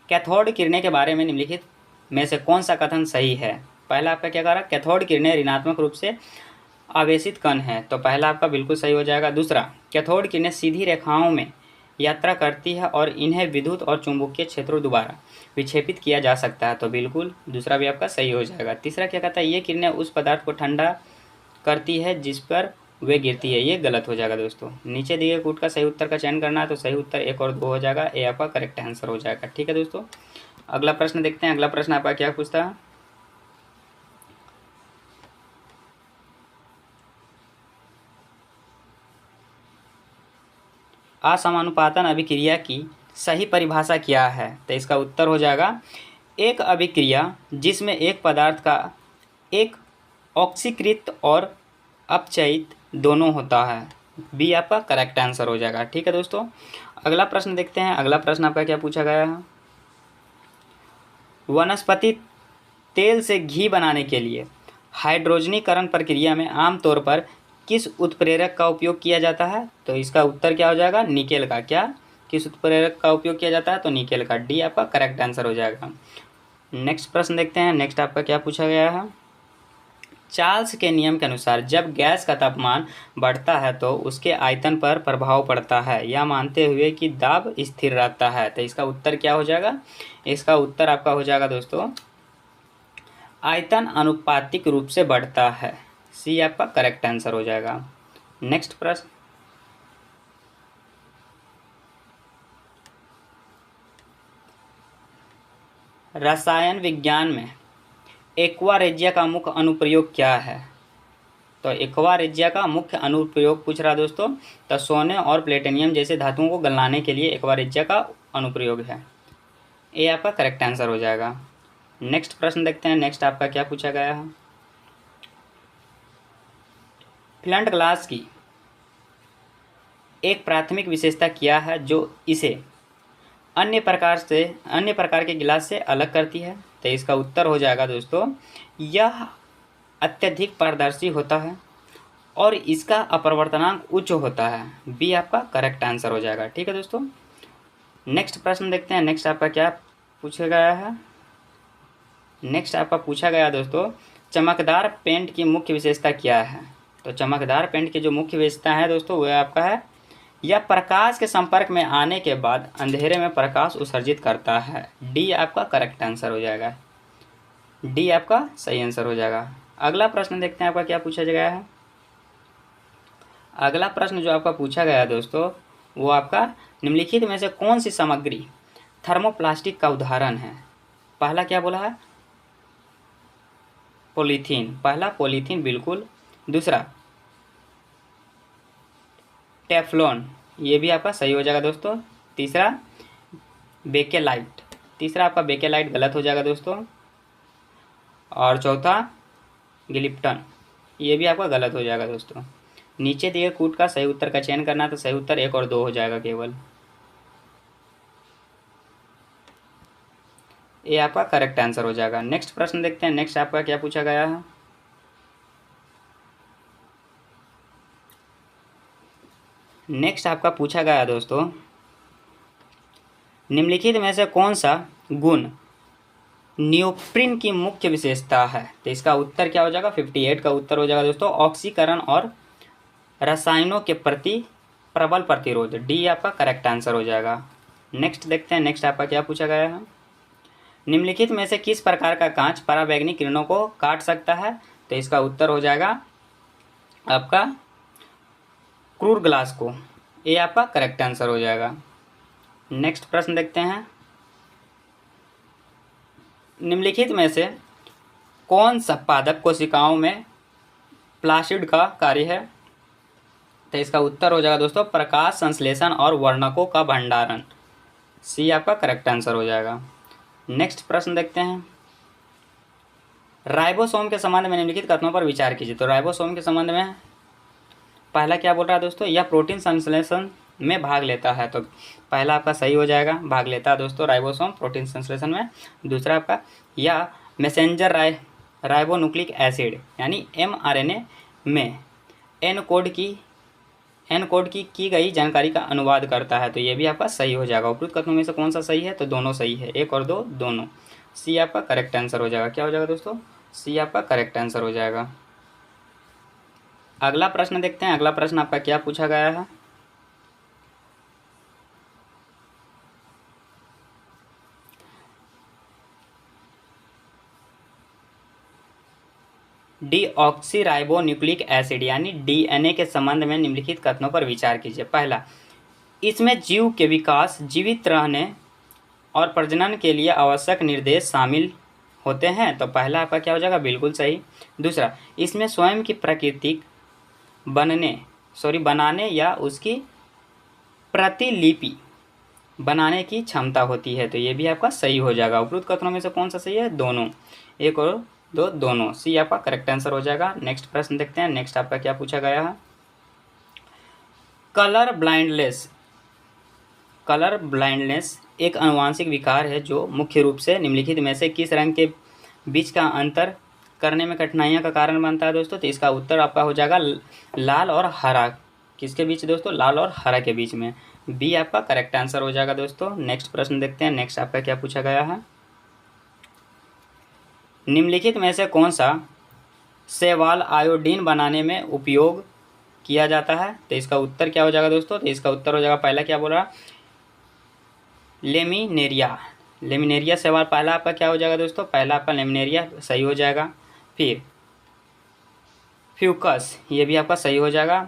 कैथोड किरणें के बारे में निम्नलिखित में से कौन सा कथन सही है? पहला आपका क्या कह रहा है? कैथोड किरणें ऋणात्मक रूप से आवेशित कण है, तो पहला आपका बिल्कुल सही हो जाएगा। दूसरा, कैथोड किरणें सीधी रेखाओं में यात्रा करती है और इन्हें विद्युत और चुंबकीय क्षेत्रों द्वारा विक्षेपित किया जा सकता है, तो बिल्कुल दूसरा भी आपका सही हो जाएगा। तीसरा क्या कहता है? ये किरणें उस पदार्थ को ठंडा करती है जिस पर वे गिरती है, ये गलत हो जाएगा दोस्तों। नीचे दिए कूट का सही उत्तर का चयन करना है, तो सही उत्तर 1 और 2 हो जाएगा। ये आपका करेक्ट आंसर हो जाएगा, ठीक है दोस्तों। अगला प्रश्न देखते हैं। अगला प्रश्न आपका क्या पूछता है, असमानुपातन अभिक्रिया की सही परिभाषा क्या है? तो इसका उत्तर हो जाएगा एक अभिक्रिया जिसमें एक पदार्थ का एक ऑक्सीकृत और अपचयित दोनों होता है। बी आपका करेक्ट आंसर हो जाएगा, ठीक है दोस्तों। अगला प्रश्न देखते हैं। अगला प्रश्न आपका क्या पूछा गया है, वनस्पति तेल से घी बनाने के लिए हाइड्रोजनीकरण प्रक्रिया में आमतौर पर किस उत्प्रेरक का उपयोग किया जाता है? तो इसका उत्तर क्या हो जाएगा? निकेल का। क्या किस उत्प्रेरक का उपयोग किया जाता है? तो निकेल का। डी आपका करेक्ट आंसर हो जाएगा। नेक्स्ट प्रश्न देखते हैं। नेक्स्ट आपका क्या पूछा गया है? चार्ल्स के नियम के अनुसार जब गैस का तापमान बढ़ता है तो उसके आयतन पर प्रभाव पड़ता है, यह मानते हुए कि दाब स्थिर रहता है। तो इसका उत्तर क्या हो जाएगा? इसका उत्तर आपका हो जाएगा दोस्तों, आयतन अनुपातिक रूप से बढ़ता है। सी आपका करेक्ट आंसर हो जाएगा। नेक्स्ट प्रश्न, रसायन विज्ञान में एक्वा रेजिया का मुख्य अनुप्रयोग क्या है? तो एक्वा रेजिया का मुख्य अनुप्रयोग पूछ रहा दोस्तों, तो सोने और प्लेटिनियम जैसे धातुओं को गलाने के लिए एक्वा रेजिया का अनुप्रयोग है। ये आपका करेक्ट आंसर हो जाएगा। नेक्स्ट प्रश्न देखते हैं। नेक्स्ट आपका क्या पूछा गया है? फ्लंट ग्लास की एक प्राथमिक विशेषता क्या है जो इसे अन्य प्रकार के गिलास से अलग करती है? तो इसका उत्तर हो जाएगा दोस्तों, यह अत्यधिक पारदर्शी होता है और इसका अपवर्तनांक उच्च होता है। बी आपका करेक्ट आंसर हो जाएगा। ठीक है दोस्तों, नेक्स्ट प्रश्न देखते हैं। नेक्स्ट आपका क्या पूछा गया है? नेक्स्ट आपका पूछा गया दोस्तों, चमकदार पेंट की मुख्य विशेषता क्या है? तो चमकदार पेंट की जो मुख्य विशेषता है दोस्तों वह आपका है, यह प्रकाश के संपर्क में आने के बाद अंधेरे में प्रकाश उत्सर्जित करता है। डी आपका करेक्ट आंसर हो जाएगा। डी आपका सही आंसर हो जाएगा। अगला प्रश्न देखते हैं आपका क्या पूछा गया है। अगला प्रश्न जो आपका पूछा गया है दोस्तों वो आपका, निम्नलिखित में से कौन सी सामग्री थर्मोप्लास्टिक का उदाहरण है? पहला क्या बोला है? पॉलीथीन। पहला पॉलीथीन बिल्कुल। दूसरा टेफ्लॉन, ये भी आपका सही हो जाएगा दोस्तों। तीसरा बेकेलाइट। तीसरा आपका बेकेलाइट गलत हो जाएगा दोस्तों। और चौथा गिलिप्टन, ये भी आपका गलत हो जाएगा दोस्तों। नीचे दिए कूट का सही उत्तर का चयन करना है, तो सही उत्तर 1 और 2 हो जाएगा केवल। ये आपका करेक्ट आंसर हो जाएगा। नेक्स्ट प्रश्न देखते हैं। नेक्स्ट आपका क्या पूछा गया है? नेक्स्ट आपका पूछा गया दोस्तों, निम्नलिखित में से कौन सा गुण नियोप्रिन की मुख्य विशेषता है? तो इसका उत्तर क्या हो जाएगा? 58 का उत्तर हो जाएगा दोस्तों, ऑक्सीकरण और रसायनों के प्रति प्रबल प्रतिरोध। डी आपका करेक्ट आंसर हो जाएगा। नेक्स्ट देखते हैं। नेक्स्ट आपका क्या पूछा गया है? निम्नलिखित में से किस प्रकार का कांच पराबैंगनी किरणों को काट सकता है? तो इसका उत्तर हो जाएगा आपका क्रूर ग्लास को। ये आपका करेक्ट आंसर हो जाएगा। नेक्स्ट प्रश्न देखते हैं। निम्नलिखित में से कौन सा पादप कोशिकाओं में प्लासिड का कार्य है? तो इसका उत्तर हो जाएगा दोस्तों, प्रकाश संश्लेषण और वर्णकों का भंडारण। सी आपका करेक्ट आंसर हो जाएगा। नेक्स्ट प्रश्न देखते हैं। राइबोसोम के संबंध में निम्नलिखित कथनों पर विचार कीजिए। तो राइबोसोम के संबंध में पहला क्या बोल रहा है दोस्तों, यह प्रोटीन संश्लेषण में भाग लेता है। तो पहला आपका सही हो जाएगा, भाग लेता है दोस्तों राइबोसोम प्रोटीन संश्लेषण में। दूसरा आपका, यह मैसेंजर राइबोन्यूक्लिक एसिड यानी mRNA में एनकोड की गई जानकारी का अनुवाद करता है। तो ये भी आपका सही हो जाएगा। उपरोक्त कथनों में से कौन सा सही है? तो दोनों सही है, 1 और 2 दोनों। सी आपका करेक्ट आंसर हो जाएगा। क्या हो जाएगा दोस्तों? सी आपका करेक्ट आंसर हो जाएगा। अगला प्रश्न देखते हैं। अगला प्रश्न आपका क्या पूछा गया है? डीऑक्सीराइबोन्यूक्लिक एसिड यानी डीएनए के संबंध में निम्नलिखित कथनों पर विचार कीजिए। पहला, इसमें जीव के विकास, जीवित रहने और प्रजनन के लिए आवश्यक निर्देश शामिल होते हैं। तो पहला आपका क्या हो जाएगा? बिल्कुल सही। दूसरा, इसमें स्वयं की प्राकृतिक बनाने या उसकी प्रतिलिपि बनाने की क्षमता होती है। तो ये भी आपका सही हो जाएगा। उपरोक्त कथनों में से कौन सा सही है? दोनों, 1 और 2 दोनों। सी आपका करेक्ट आंसर हो जाएगा। नेक्स्ट प्रश्न देखते हैं। नेक्स्ट आपका क्या पूछा गया है? कलर ब्लाइंडनेस एक आनुवंशिक विकार है जो मुख्य रूप से निम्नलिखित में से किस रंग के बीच का अंतर करने में कठिनाइयों का कारण बनता है दोस्तों? तो इसका उत्तर आपका हो जाएगा लाल और हरा। किसके बीच दोस्तों? लाल और हरा के बीच में। बी आपका करेक्ट आंसर हो जाएगा दोस्तों। नेक्स्ट प्रश्न देखते हैं, नेक्स्ट आपका क्या पूछा गया है। निम्नलिखित में से कौन सा शैवाल आयोडीन बनाने में उपयोग किया जाता है? तो इसका उत्तर क्या हो जाएगा दोस्तों? तो इसका उत्तर हो जाएगा, पहला क्या बोल रहा, लेमिनेरिया। लेमिनेरिया शैवाल पहला आपका क्या हो जाएगा दोस्तों? पहला आपका लेमिनेरिया सही हो जाएगा। फिर फ्यूकस, ये भी आपका सही हो जाएगा।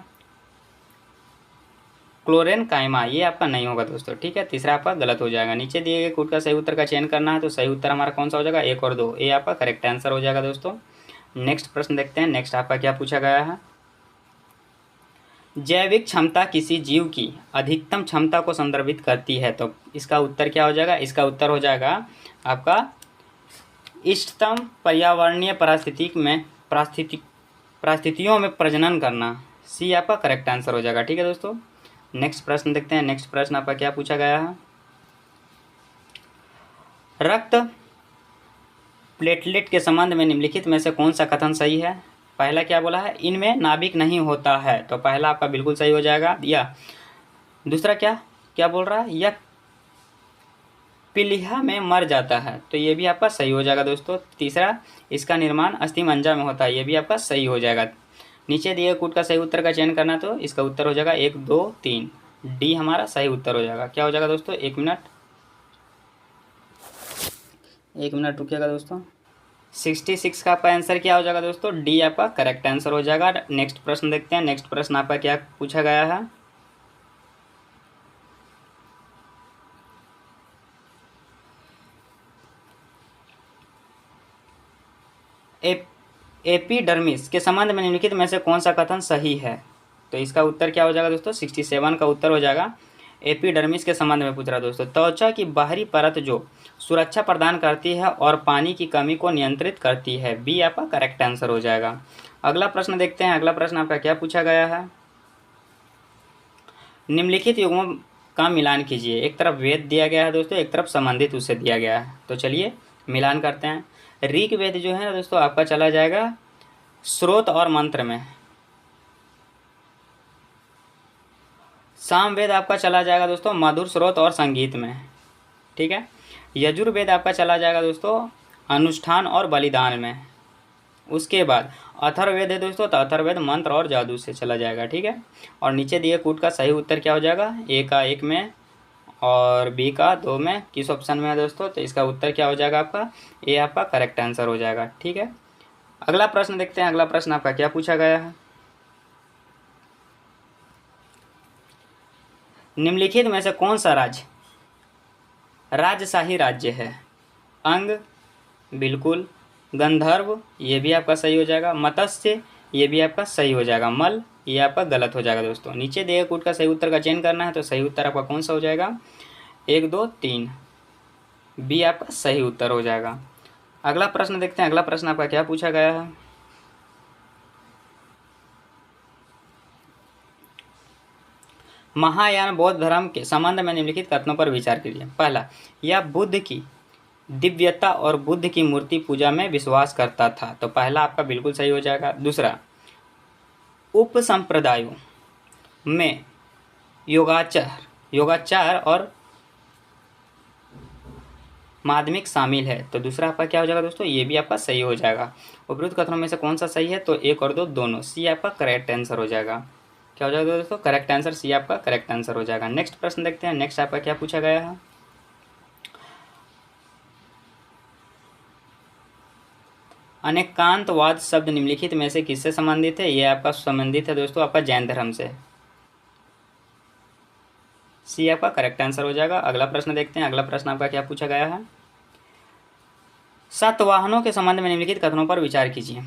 क्लोरेनकाइमा, ये आपका नहीं होगा दोस्तों, ठीक है। तीसरा आपका गलत हो जाएगा। नीचे दिए गए कोड का सही उत्तर का चयन करना है, तो सही उत्तर हमारा कौन सा हो जाएगा? 1 और 2, ये आपका करेक्ट आंसर हो जाएगा दोस्तों। नेक्स्ट प्रश्न देखते हैं, नेक्स्ट आपका क्या पूछा गया है। जैविक क्षमता किसी जीव की अधिकतम क्षमता को संदर्भित करती है, तो इसका उत्तर क्या हो जाएगा? इसका उत्तर हो जाएगा आपका इष्टतम पर्यावरणीय परिस्थितियों में प्रजनन करना। सी आपका करेक्ट आंसर हो जाएगा, ठीक है दोस्तों। नेक्स्ट प्रश्न देखते हैं, नेक्स्ट प्रश्न आपका क्या पूछा गया है। रक्त प्लेटलेट के संबंध में निम्नलिखित में से कौन सा कथन सही है? पहला क्या बोला है, इनमें नाभिक नहीं होता है, तो पहला आपका बिल्कुल सही हो जाएगा। या दूसरा क्या क्या बोल रहा है, यह पीलिया में मर जाता है, तो ये भी आपका सही हो जाएगा दोस्तों। तीसरा, इसका निर्माण अस्थिमज्जा में होता है, ये भी आपका सही हो जाएगा। नीचे दिए कूट का सही उत्तर का चयन करना, तो इसका उत्तर हो जाएगा 1, 2, 3, डी हमारा सही उत्तर हो जाएगा। क्या हो जाएगा दोस्तों? 1 मिनट रुकिएगा दोस्तों। 66 का आपका आंसर क्या हो जाएगा दोस्तों? डी आपका करेक्ट आंसर हो जाएगा। नेक्स्ट प्रश्न देखते हैं, नेक्स्ट प्रश्न आपका क्या पूछा गया है। एपिडर्मिस के संबंध में निम्नलिखित में से कौन सा कथन सही है? तो इसका उत्तर क्या हो जाएगा दोस्तों? 67 का उत्तर हो जाएगा। एपिडर्मिस के संबंध में पूछ रहा दोस्तों, त्वचा की बाहरी परत जो सुरक्षा प्रदान करती है और पानी की कमी को नियंत्रित करती है। बी आपका करेक्ट आंसर हो जाएगा। अगला प्रश्न देखते हैं, अगला प्रश्न आपका क्या पूछा गया है। निम्नलिखित युग्मों का मिलान कीजिए। एक तरफ वेद दिया गया है दोस्तों, एक तरफ संबंधित उससे दिया गया है, तो चलिए मिलान करते हैं। ऋग्वेद जो है ना दोस्तों आपका चला जाएगा स्रोत और मंत्र में। सामवेद आपका चला जाएगा दोस्तों मधुर स्रोत और संगीत में, ठीक है। यजुर्वेद आपका चला जाएगा दोस्तों अनुष्ठान और बलिदान में। उसके बाद अथर्ववेद है दोस्तों, तो अथर्ववेद मंत्र और जादू से चला जाएगा, ठीक है। और नीचे दिए कूट का सही उत्तर क्या हो जाएगा? ए का 1 में और बी का 2 में। किस ऑप्शन में है दोस्तों? तो इसका उत्तर क्या हो जाएगा आपका? ए आपका करेक्ट आंसर हो जाएगा, ठीक है। अगला प्रश्न देखते हैं, अगला प्रश्न आपका क्या पूछा गया है। निम्नलिखित में से कौन सा राज्य राजशाही राज्य है? अंग, बिल्कुल। गंधर्व, ये भी आपका सही हो जाएगा। मत्स्य, ये भी आपका सही हो जाएगा। मल, ये आपका गलत हो जाएगा दोस्तों। नीचे दिए कूट का सही उत्तर का चयन करना है, तो सही उत्तर आपका कौन सा हो जाएगा? 1, 2, 3, बी आपका सही उत्तर हो जाएगा। अगला प्रश्न देखते हैं, अगला प्रश्न आपका क्या पूछा गया है। महायान बौद्ध धर्म के संबंध में निम्नलिखित कथनों पर विचार कीजिए। पहला, यह बुद्ध की दिव्यता और बुद्ध की मूर्ति पूजा में विश्वास करता था, तो पहला आपका बिल्कुल सही हो जाएगा। दूसरा, उप संप्रदायों में योगाचार और माध्यमिक शामिल है, तो दूसरा आपका क्या हो जाएगा दोस्तों? ये भी आपका सही हो जाएगा। उपरोक्त कथनों में से कौन सा सही है? तो 1 और 2 दोनों। सी आपका करेक्ट आंसर हो जाएगा। क्या हो जाएगा दोस्तों? करेक्ट आंसर सी आपका करेक्ट आंसर हो जाएगा। नेक्स्ट प्रश्न देखते हैं, नेक्स्ट आपका क्या पूछा गया है। अनेकांतवाद शब्द निम्नलिखित में से किससे संबंधित है? ये आपका संबंधित है दोस्तों आपका जैन धर्म से। सी आपका करेक्ट आंसर हो जाएगा। अगला प्रश्न देखते हैं, अगला प्रश्न आपका क्या पूछा गया है। सातवाहनों के संबंध में निम्नलिखित कथनों पर विचार कीजिए।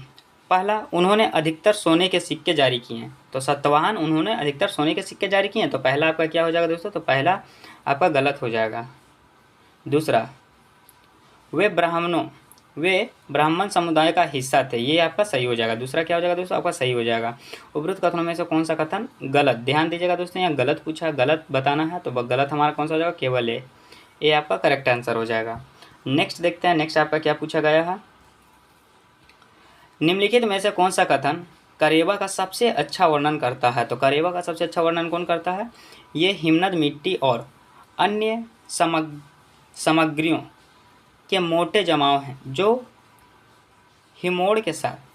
पहला, उन्होंने अधिकतर सोने के सिक्के जारी किए हैं, तो सातवाहन उन्होंने अधिकतर सोने के सिक्के जारी किए हैं, तो पहला आपका क्या हो जाएगा दोस्तों? तो पहला आपका गलत हो जाएगा। दूसरा, वे ब्राह्मण समुदाय का हिस्सा थे, ये आपका सही हो जाएगा। दूसरा क्या हो जाएगा दोस्तों? आपका सही हो जाएगा। उपरोक्त कथनों में से कौन सा कथन गलत? ध्यान दीजिएगा दोस्तों, यहाँ गलत पूछा, गलत बताना है, तो गलत हमारा कौन सा हो जाएगा? केवल ए आपका करेक्ट आंसर हो जाएगा। नेक्स्ट देखते हैं, नेक्स्ट आपका क्या पूछा गया है। निम्नलिखित में से कौन सा कथन करेबा का सबसे अच्छा वर्णन करता है। तो करेबा का सबसे अच्छा वर्णन कौन करता है? ये हिमनद मिट्टी और अन्य सामग्रियों के मोटे जमाव हैं जो हिमोड़ के साथ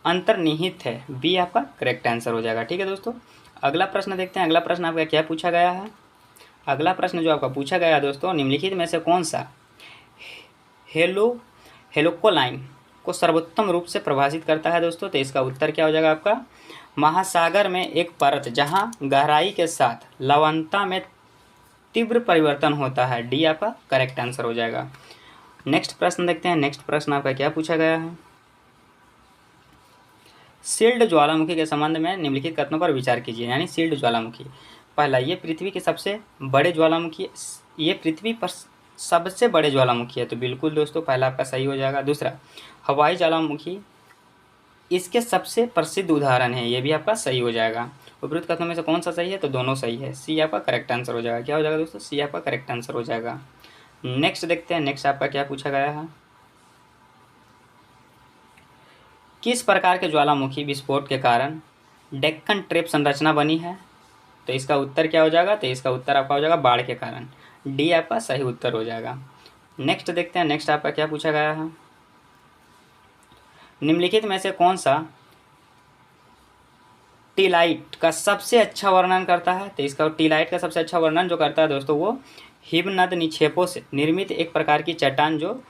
अंतर्निहित है। बी आपका करेक्ट आंसर हो जाएगा। ठीक है दोस्तों, अगला प्रश्न देखते हैं। अगला प्रश्न आपका क्या पूछा गया है? अगला प्रश्न जो आपका पूछा गया है दोस्तों, निम्नलिखित में से कौन सा हेलोकोलाइन को सर्वोत्तम रूप से प्रभावित करता है दोस्तों? तो इसका उत्तर क्या हो जाएगा आपका? महासागर में एक परत जहां गहराई के साथ लवणता में तीव्र परिवर्तन होता है। डी आपका करेक्ट आंसर हो जाएगा। नेक्स्ट प्रश्न देखते हैं। नेक्स्ट प्रश्न आपका क्या पूछा गया है? शील्ड ज्वालामुखी के संबंध में निम्नलिखित कथनों पर विचार कीजिए। यानी शील्ड ज्वालामुखी, पहला, ये पृथ्वी के सबसे बड़े ज्वालामुखी, ये पृथ्वी पर सबसे बड़े ज्वालामुखी है। तो बिल्कुल दोस्तों पहला आपका सही हो जाएगा। दूसरा, हवाई ज्वालामुखी इसके सबसे प्रसिद्ध उदाहरण है। ये भी आपका सही हो जाएगा। उपरोक्त कथनों में से कौन सा सही है? तो दोनों सही है। सी आपका करेक्ट आंसर हो जाएगा। क्या हो जाएगा दोस्तों? सी आपका करेक्ट आंसर हो जाएगा। नेक्स्ट देखते हैं। नेक्स्ट आपका क्या पूछा गया है? किस प्रकार के ज्वालामुखी विस्फोट के कारण डेक्कन ट्रैप संरचना बनी है? तो इसका उत्तर क्या हो जाएगा? तो इसका उत्तर आपका हो जाएगा बाढ़ के कारण। डी आपका सही उत्तर हो जाएगा। नेक्स्ट देखते हैं। नेक्स्ट आपका क्या पूछा गया है? निम्नलिखित में से कौन सा टीलाइट का सबसे अच्छा वर्णन करता है? तो इसका टीलाइट का सबसे अच्छा वर्णन जो करता है दोस्तों, वो हिमनद निक्षेपों से निर्मित एक प्रकार की चट्टान जो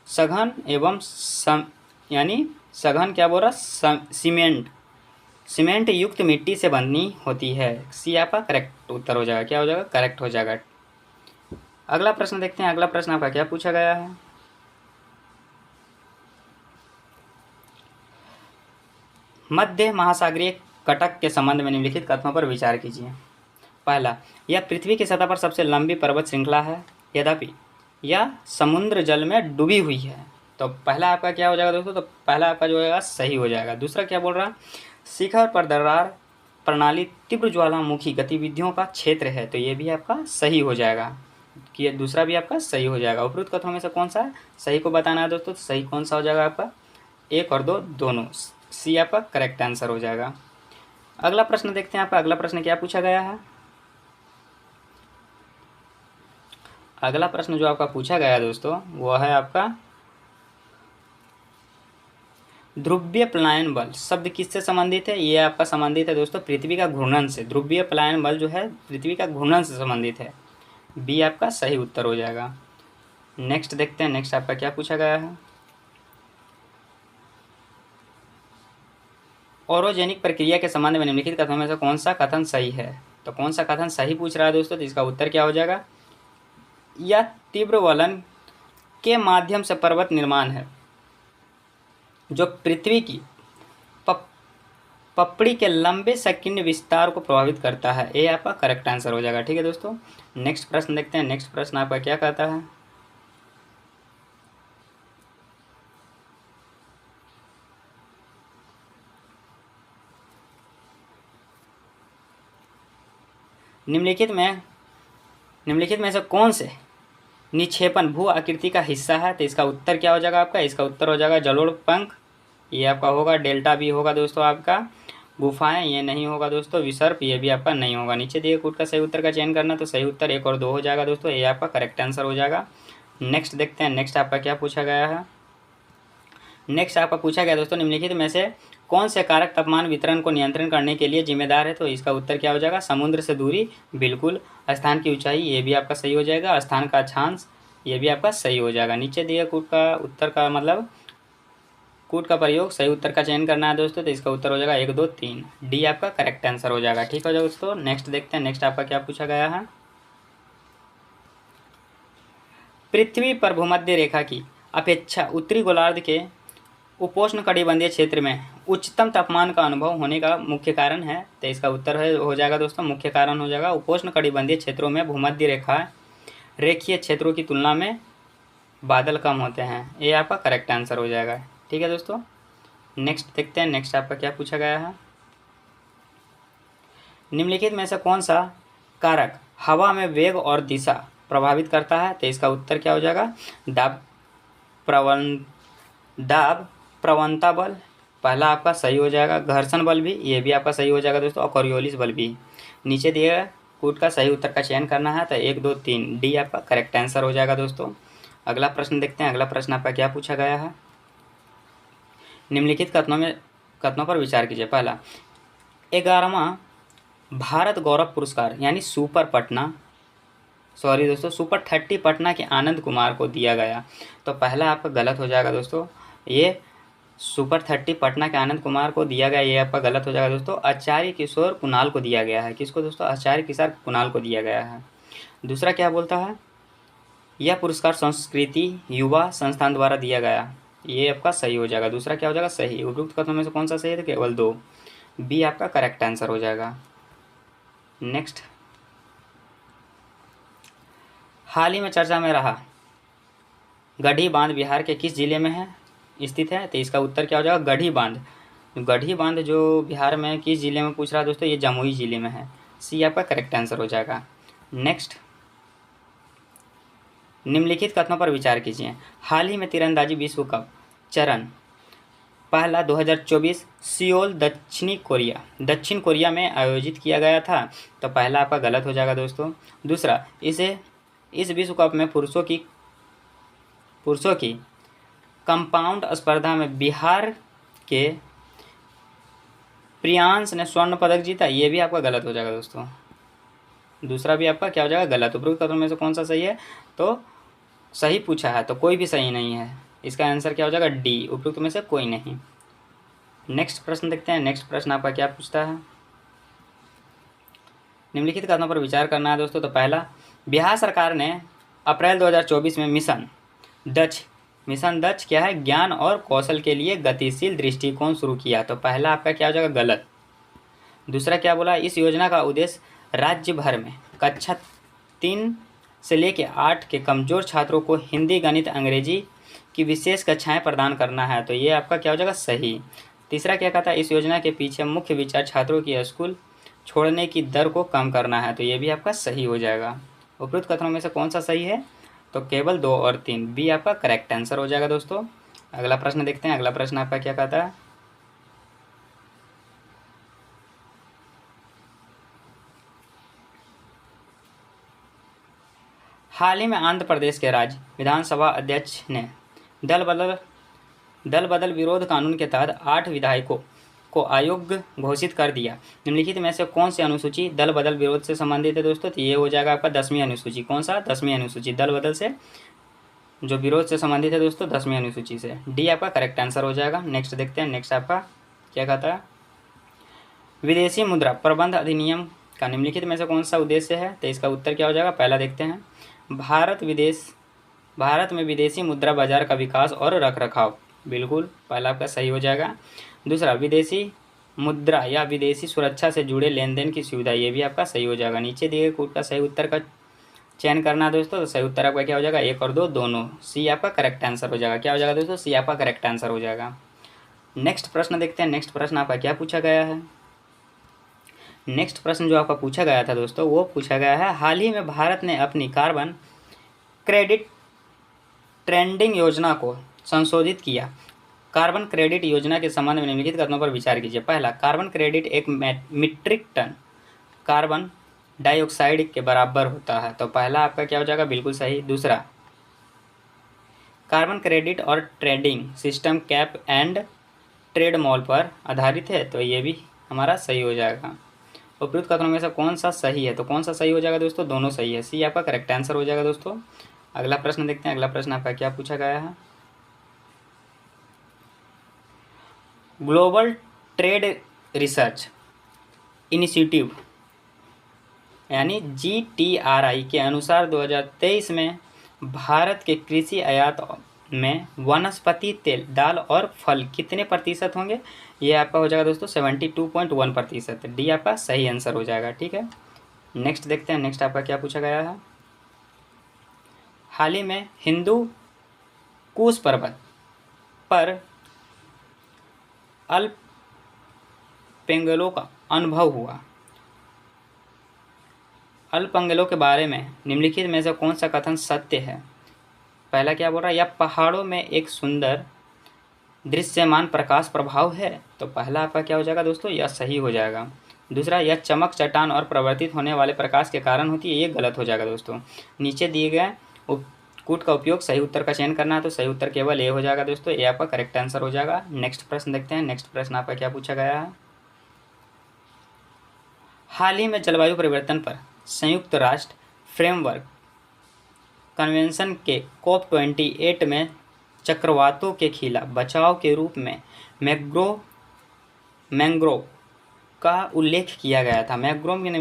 सघन एवं यानी सघन क्या बोल रहा, सीमेंट युक्त मिट्टी से बनी होती है। सी आपका करेक्ट उत्तर हो जाएगा। क्या हो जाएगा? करेक्ट हो जाएगा। अगला प्रश्न देखते हैं। अगला प्रश्न आपका क्या पूछा गया है? मध्य महासागरीय कटक के संबंध में निम्नलिखित कथनों पर विचार कीजिए। पहला, यह पृथ्वी की सतह पर सबसे लंबी पर्वत श्रृंखला है, यद्यपि यह समुद्र जल में डूबी हुई है। तो पहला आपका क्या हो जाएगा दोस्तों? तो पहला आपका जो होगा सही हो जाएगा। दूसरा क्या बोल रहा है? शिखर पर दरार प्रणाली तीव्र ज्वालामुखी गतिविधियों का क्षेत्र है। तो ये भी आपका सही हो जाएगा कि ये दूसरा भी आपका सही हो जाएगा। उपरोक्त कथनों में से कौन सा सही को बताना है दोस्तों? तो सही कौन सा हो जाएगा आपका? एक और दो दोनों। सी आपका करेक्ट आंसर हो जाएगा। अगला प्रश्न देखते हैं। आपका अगला प्रश्न क्या पूछा गया है? अगला प्रश्न जो आपका पूछा गया है दोस्तों, वो है आपका ध्रुवीय पलायन बल शब्द किससे संबंधित है? ये आपका संबंधित है दोस्तों पृथ्वी का घूर्णन से। ध्रुवीय पलायन बल जो है पृथ्वी का घूर्णन से संबंधित है। बी आपका सही उत्तर हो जाएगा। नेक्स्ट देखते हैं। नेक्स्ट आपका क्या पूछा गया है? ऑरोजेनिक प्रक्रिया के संबंध में निम्नलिखित कथनों में से कौन सा कथन सही है? तो कौन सा कथन सही पूछ रहा है दोस्तों? तो इसका उत्तर क्या हो जाएगा? यह तीव्र वलन के माध्यम से पर्वत निर्माण है जो पृथ्वी की पपड़ी के लंबे संकीर्ण विस्तार को प्रभावित करता है। ये आपका करेक्ट आंसर हो जाएगा। ठीक है दोस्तों, नेक्स्ट प्रश्न देखते हैं। नेक्स्ट प्रश्न आपका क्या कहता है? निम्नलिखित में से कौन से निक्षेपण भू आकृति का हिस्सा है? तो इसका उत्तर क्या हो जाएगा आपका? इसका उत्तर हो जाएगा जलोढ़ पंख। ये आपका होगा। डेल्टा भी होगा दोस्तों आपका। गुफाएं ये नहीं होगा दोस्तों। विसर्प ये भी आपका नहीं होगा। नीचे दिए कूट का सही उत्तर का चयन करना, तो सही उत्तर एक और दो हो जाएगा दोस्तों। ये आपका करेक्ट आंसर हो जाएगा। नेक्स्ट देखते हैं। नेक्स्ट आपका क्या पूछा गया है? नेक्स्ट आपका पूछा गया दोस्तों, निम्नलिखित में से कौन से कारक तापमान वितरण को नियंत्रण करने के लिए जिम्मेदार है? तो इसका उत्तर क्या हो जाएगा? समुद्र से दूरी, बिल्कुल। स्थान की ऊंचाई, ये भी आपका सही हो जाएगा। स्थान का अक्षांश, ये भी आपका सही हो जाएगा। नीचे दिए कूट का उत्तर का मतलब कूट का प्रयोग सही उत्तर का चयन करना है दोस्तों। तो इसका उत्तर हो जाएगा 1 2 3। डी आपका करेक्ट आंसर हो जाएगा। ठीक हो जाएगा दोस्तों। नेक्स्ट देखते हैं। नेक्स्ट आपका क्या पूछा गया है? पृथ्वी पर भूमध्य रेखा की अपेक्षा उत्तरी गोलार्ध के उपोष्ण कटिबंधीय क्षेत्र में उच्चतम तापमान का अनुभव होने का मुख्य कारण है। तो इसका उत्तर हो जाएगा दोस्तों, मुख्य कारण हो जाएगा उपोष्ण कटिबंधीय क्षेत्रों में भूमध्य रेखा रेखीय क्षेत्रों की तुलना में बादल कम होते हैं। ये आपका करेक्ट आंसर हो जाएगा। ठीक है दोस्तों, नेक्स्ट देखते हैं। नेक्स्ट आपका क्या पूछा गया है? निम्नलिखित में से कौन सा कारक हवा में वेग और दिशा प्रभावित करता है? तो इसका उत्तर क्या हो जाएगा? दाब प्रवणता बल, पहला आपका सही हो जाएगा घर्षण बल भी, ये भी आपका सही हो जाएगा दोस्तों, और कॉरियोलिस बल भी। नीचे दिए गए कूट का सही उत्तर का चयन करना है, तो 1 2 3 डी आपका करेक्ट आंसर हो जाएगा दोस्तों। अगला प्रश्न देखते हैं। अगला प्रश्न आपका क्या पूछा गया है। निम्नलिखित कथनों पर विचार कीजिए। पहला, 11वां भारत गौरव पुरस्कार यानी सुपर 30 पटना के आनंद कुमार को दिया गया। तो पहला आपका गलत हो जाएगा दोस्तों, ये सुपर 30 पटना के आनंद कुमार को दिया गया, ये आपका गलत हो जाएगा दोस्तों। आचार्य किशोर कुणाल को दिया गया है। किसको दोस्तों? आचार्य किशोर कुणाल को दिया गया है। दूसरा क्या बोलता है, यह पुरस्कार संस्कृति युवा संस्थान द्वारा दिया गया, ये आपका सही हो जाएगा। दूसरा क्या हो जाएगा? सही। उपयुक्त कथनों में से कौन सा सही है? तो केवल 2, बी आपका करेक्ट आंसर हो जाएगा। नेक्स्ट, हाल ही में चर्चा में रहा गढ़ी बांध बिहार के किस जिले में है स्थित है? तो इसका उत्तर क्या हो जाएगा? गढ़ी बांध। गढ़ी बांध जो बिहार में किस जिले में पूछ रहा है दोस्तों? ये जमुई जिले में है। सी आपका करेक्ट आंसर हो जाएगा। नेक्स्ट, निम्नलिखित कथनों पर विचार कीजिए। हाल ही में तीरंदाजी विश्व कप चरण पहला 2024 सियोल दक्षिण कोरिया में आयोजित किया गया था। तो पहला आपका गलत हो जाएगा दोस्तों। दूसरा, इस विश्व कप में पुरुषों की कंपाउंड स्पर्धा में बिहार के प्रियांश ने स्वर्ण पदक जीता, ये भी आपका गलत हो जाएगा दोस्तों। दूसरा भी आपका क्या हो जाएगा? गलत। उपयुक्त कथनों में से कौन सा सही है? तो सही पूछा है तो कोई भी सही नहीं है, इसका आंसर क्या हो जाएगा? डी, उपयुक्त में से कोई नहीं। नेक्स्ट प्रश्न देखते हैं। नेक्स्ट प्रश्न आपका क्या पूछता है। निम्नलिखित कथनों पर विचार करना है दोस्तों। तो पहला, बिहार सरकार ने अप्रैल 2024 में मिशन दक्ष क्या है? ज्ञान और कौशल के लिए गतिशील दृष्टिकोण शुरू किया। तो पहला आपका क्या हो जाएगा? गलत। दूसरा क्या बोला? इस योजना का उद्देश्य राज्य भर में कक्षा 3 से लेकर 8 के कमजोर छात्रों को हिंदी गणित अंग्रेजी की विशेष कक्षाएं प्रदान करना है। तो ये आपका क्या हो जाएगा? सही। तीसरा क्या कहता है? इस योजना के पीछे मुख्य विचार छात्रों की स्कूल छोड़ने की दर को कम करना है। तो ये भी आपका सही हो जाएगा। उपयुक्त कथनों में से कौन सा सही है? तो केवल 2 और 3, बी आपका करेक्ट आंसर हो जाएगा दोस्तों। अगला प्रश्न देखते हैं। अगला प्रश्न आपका क्या कहता है। हाल ही में आंध्र प्रदेश के राज्य विधानसभा अध्यक्ष ने दल बदल विरोध कानून के तहत 8 विधायकों को अयोग्य घोषित कर दिया। निम्नलिखित में से कौन सी अनुसूची दल बदल विरोध से संबंधित है दोस्तों? तो ये हो जाएगा आपका 10वीं अनुसूची। कौन सा? 10वीं अनुसूची। दल बदल से जो विरोध से संबंधित है दोस्तों 10वीं अनुसूची से। डी आपका करेक्ट आंसर हो जाएगा। नेक्स्ट देखते हैं। नेक्स्ट आपका क्या कहता है। विदेशी मुद्रा प्रबंध अधिनियम का निम्नलिखित में से कौन सा उद्देश्य है? तो इसका उत्तर क्या हो जाएगा? पहला देखते हैं, भारत में विदेशी मुद्रा बाजार का विकास और रखरखाव। बिल्कुल पहला आपका सही हो जाएगा। दूसरा, विदेशी मुद्रा या विदेशी सुरक्षा से जुड़े लेन देन की सुविधा, ये भी आपका सही हो जाएगा। नीचे दिए गए कूट का सही उत्तर का चयन करना है दोस्तों। तो सही उत्तर आपका क्या हो जाएगा? 1 और 2 दोनों। सी आपका करेक्ट आंसर हो जाएगा। क्या हो जाएगा दोस्तों? सी आपका करेक्ट आंसर हो जाएगा। नेक्स्ट प्रश्न देखते हैं। नेक्स्ट प्रश्न आपका क्या पूछा गया है। नेक्स्ट प्रश्न जो आपका पूछा गया था दोस्तों वो पूछा गया है, हाल ही में भारत ने अपनी कार्बन क्रेडिट ट्रेडिंग योजना को संशोधित किया। कार्बन क्रेडिट योजना के संबंध में निम्नलिखित कथनों पर विचार कीजिए। पहला, कार्बन क्रेडिट एक मीट्रिक टन कार्बन डाइऑक्साइड के बराबर होता है। तो पहला आपका क्या हो जाएगा? बिल्कुल सही। दूसरा, कार्बन क्रेडिट और trading system cap and trade mall पर आधारित है। तो ये भी हमारा सही हो जाएगा। उपयुक्त कथनों में से कौन सा सही है? तो कौन सा सही हो जाएगा दोस्तों? दोनों सही है। सी आपका करेक्ट आंसर हो जाएगा दोस्तों। अगला प्रश्न देखते हैं। अगला प्रश्न आपका क्या पूछा गया है। ग्लोबल ट्रेड रिसर्च इनिशिएटिव यानी GTRI के अनुसार 2023 में भारत के कृषि आयात में वनस्पति तेल, दाल और फल कितने प्रतिशत होंगे? ये आपका हो जाएगा दोस्तों 72.1%। डी आपका सही आंसर हो जाएगा। ठीक है, नेक्स्ट देखते हैं। नेक्स्ट आपका क्या पूछा गया है। हाल ही में हिंदू कुश पर्वत पर अल्पेंगलों का अनुभव हुआ। अल्पेंगलों के बारे में निम्नलिखित में से कौन सा कथन सत्य है? पहला क्या बोल रहा है, यह पहाड़ों में एक सुंदर दृश्यमान प्रकाश प्रभाव है, तो पहला आपका क्या हो जाएगा दोस्तों, यह सही हो जाएगा। दूसरा, यह चमक चट्टान और प्रवर्तित होने वाले प्रकाश के कारण होती है, ये गलत हो जाएगा दोस्तों। नीचे दिए गए कूट का उपयोग सही उत्तर का चयन करना है, तो सही उत्तर केवल ए हो जाएगा दोस्तों, ए आपका करेक्ट आंसर हो जाएगा। नेक्स्ट प्रश्न देखते हैं। नेक्स्ट प्रश्न आपका क्या पूछा गया है। हाल ही में जलवायु परिवर्तन पर संयुक्त राष्ट्र फ्रेमवर्क कन्वेंशन के COP28 में चक्रवातों के खिलाफ बचाव के रूप में मैंग्रोव का उल्लेख किया गया था। मैंग्रोव में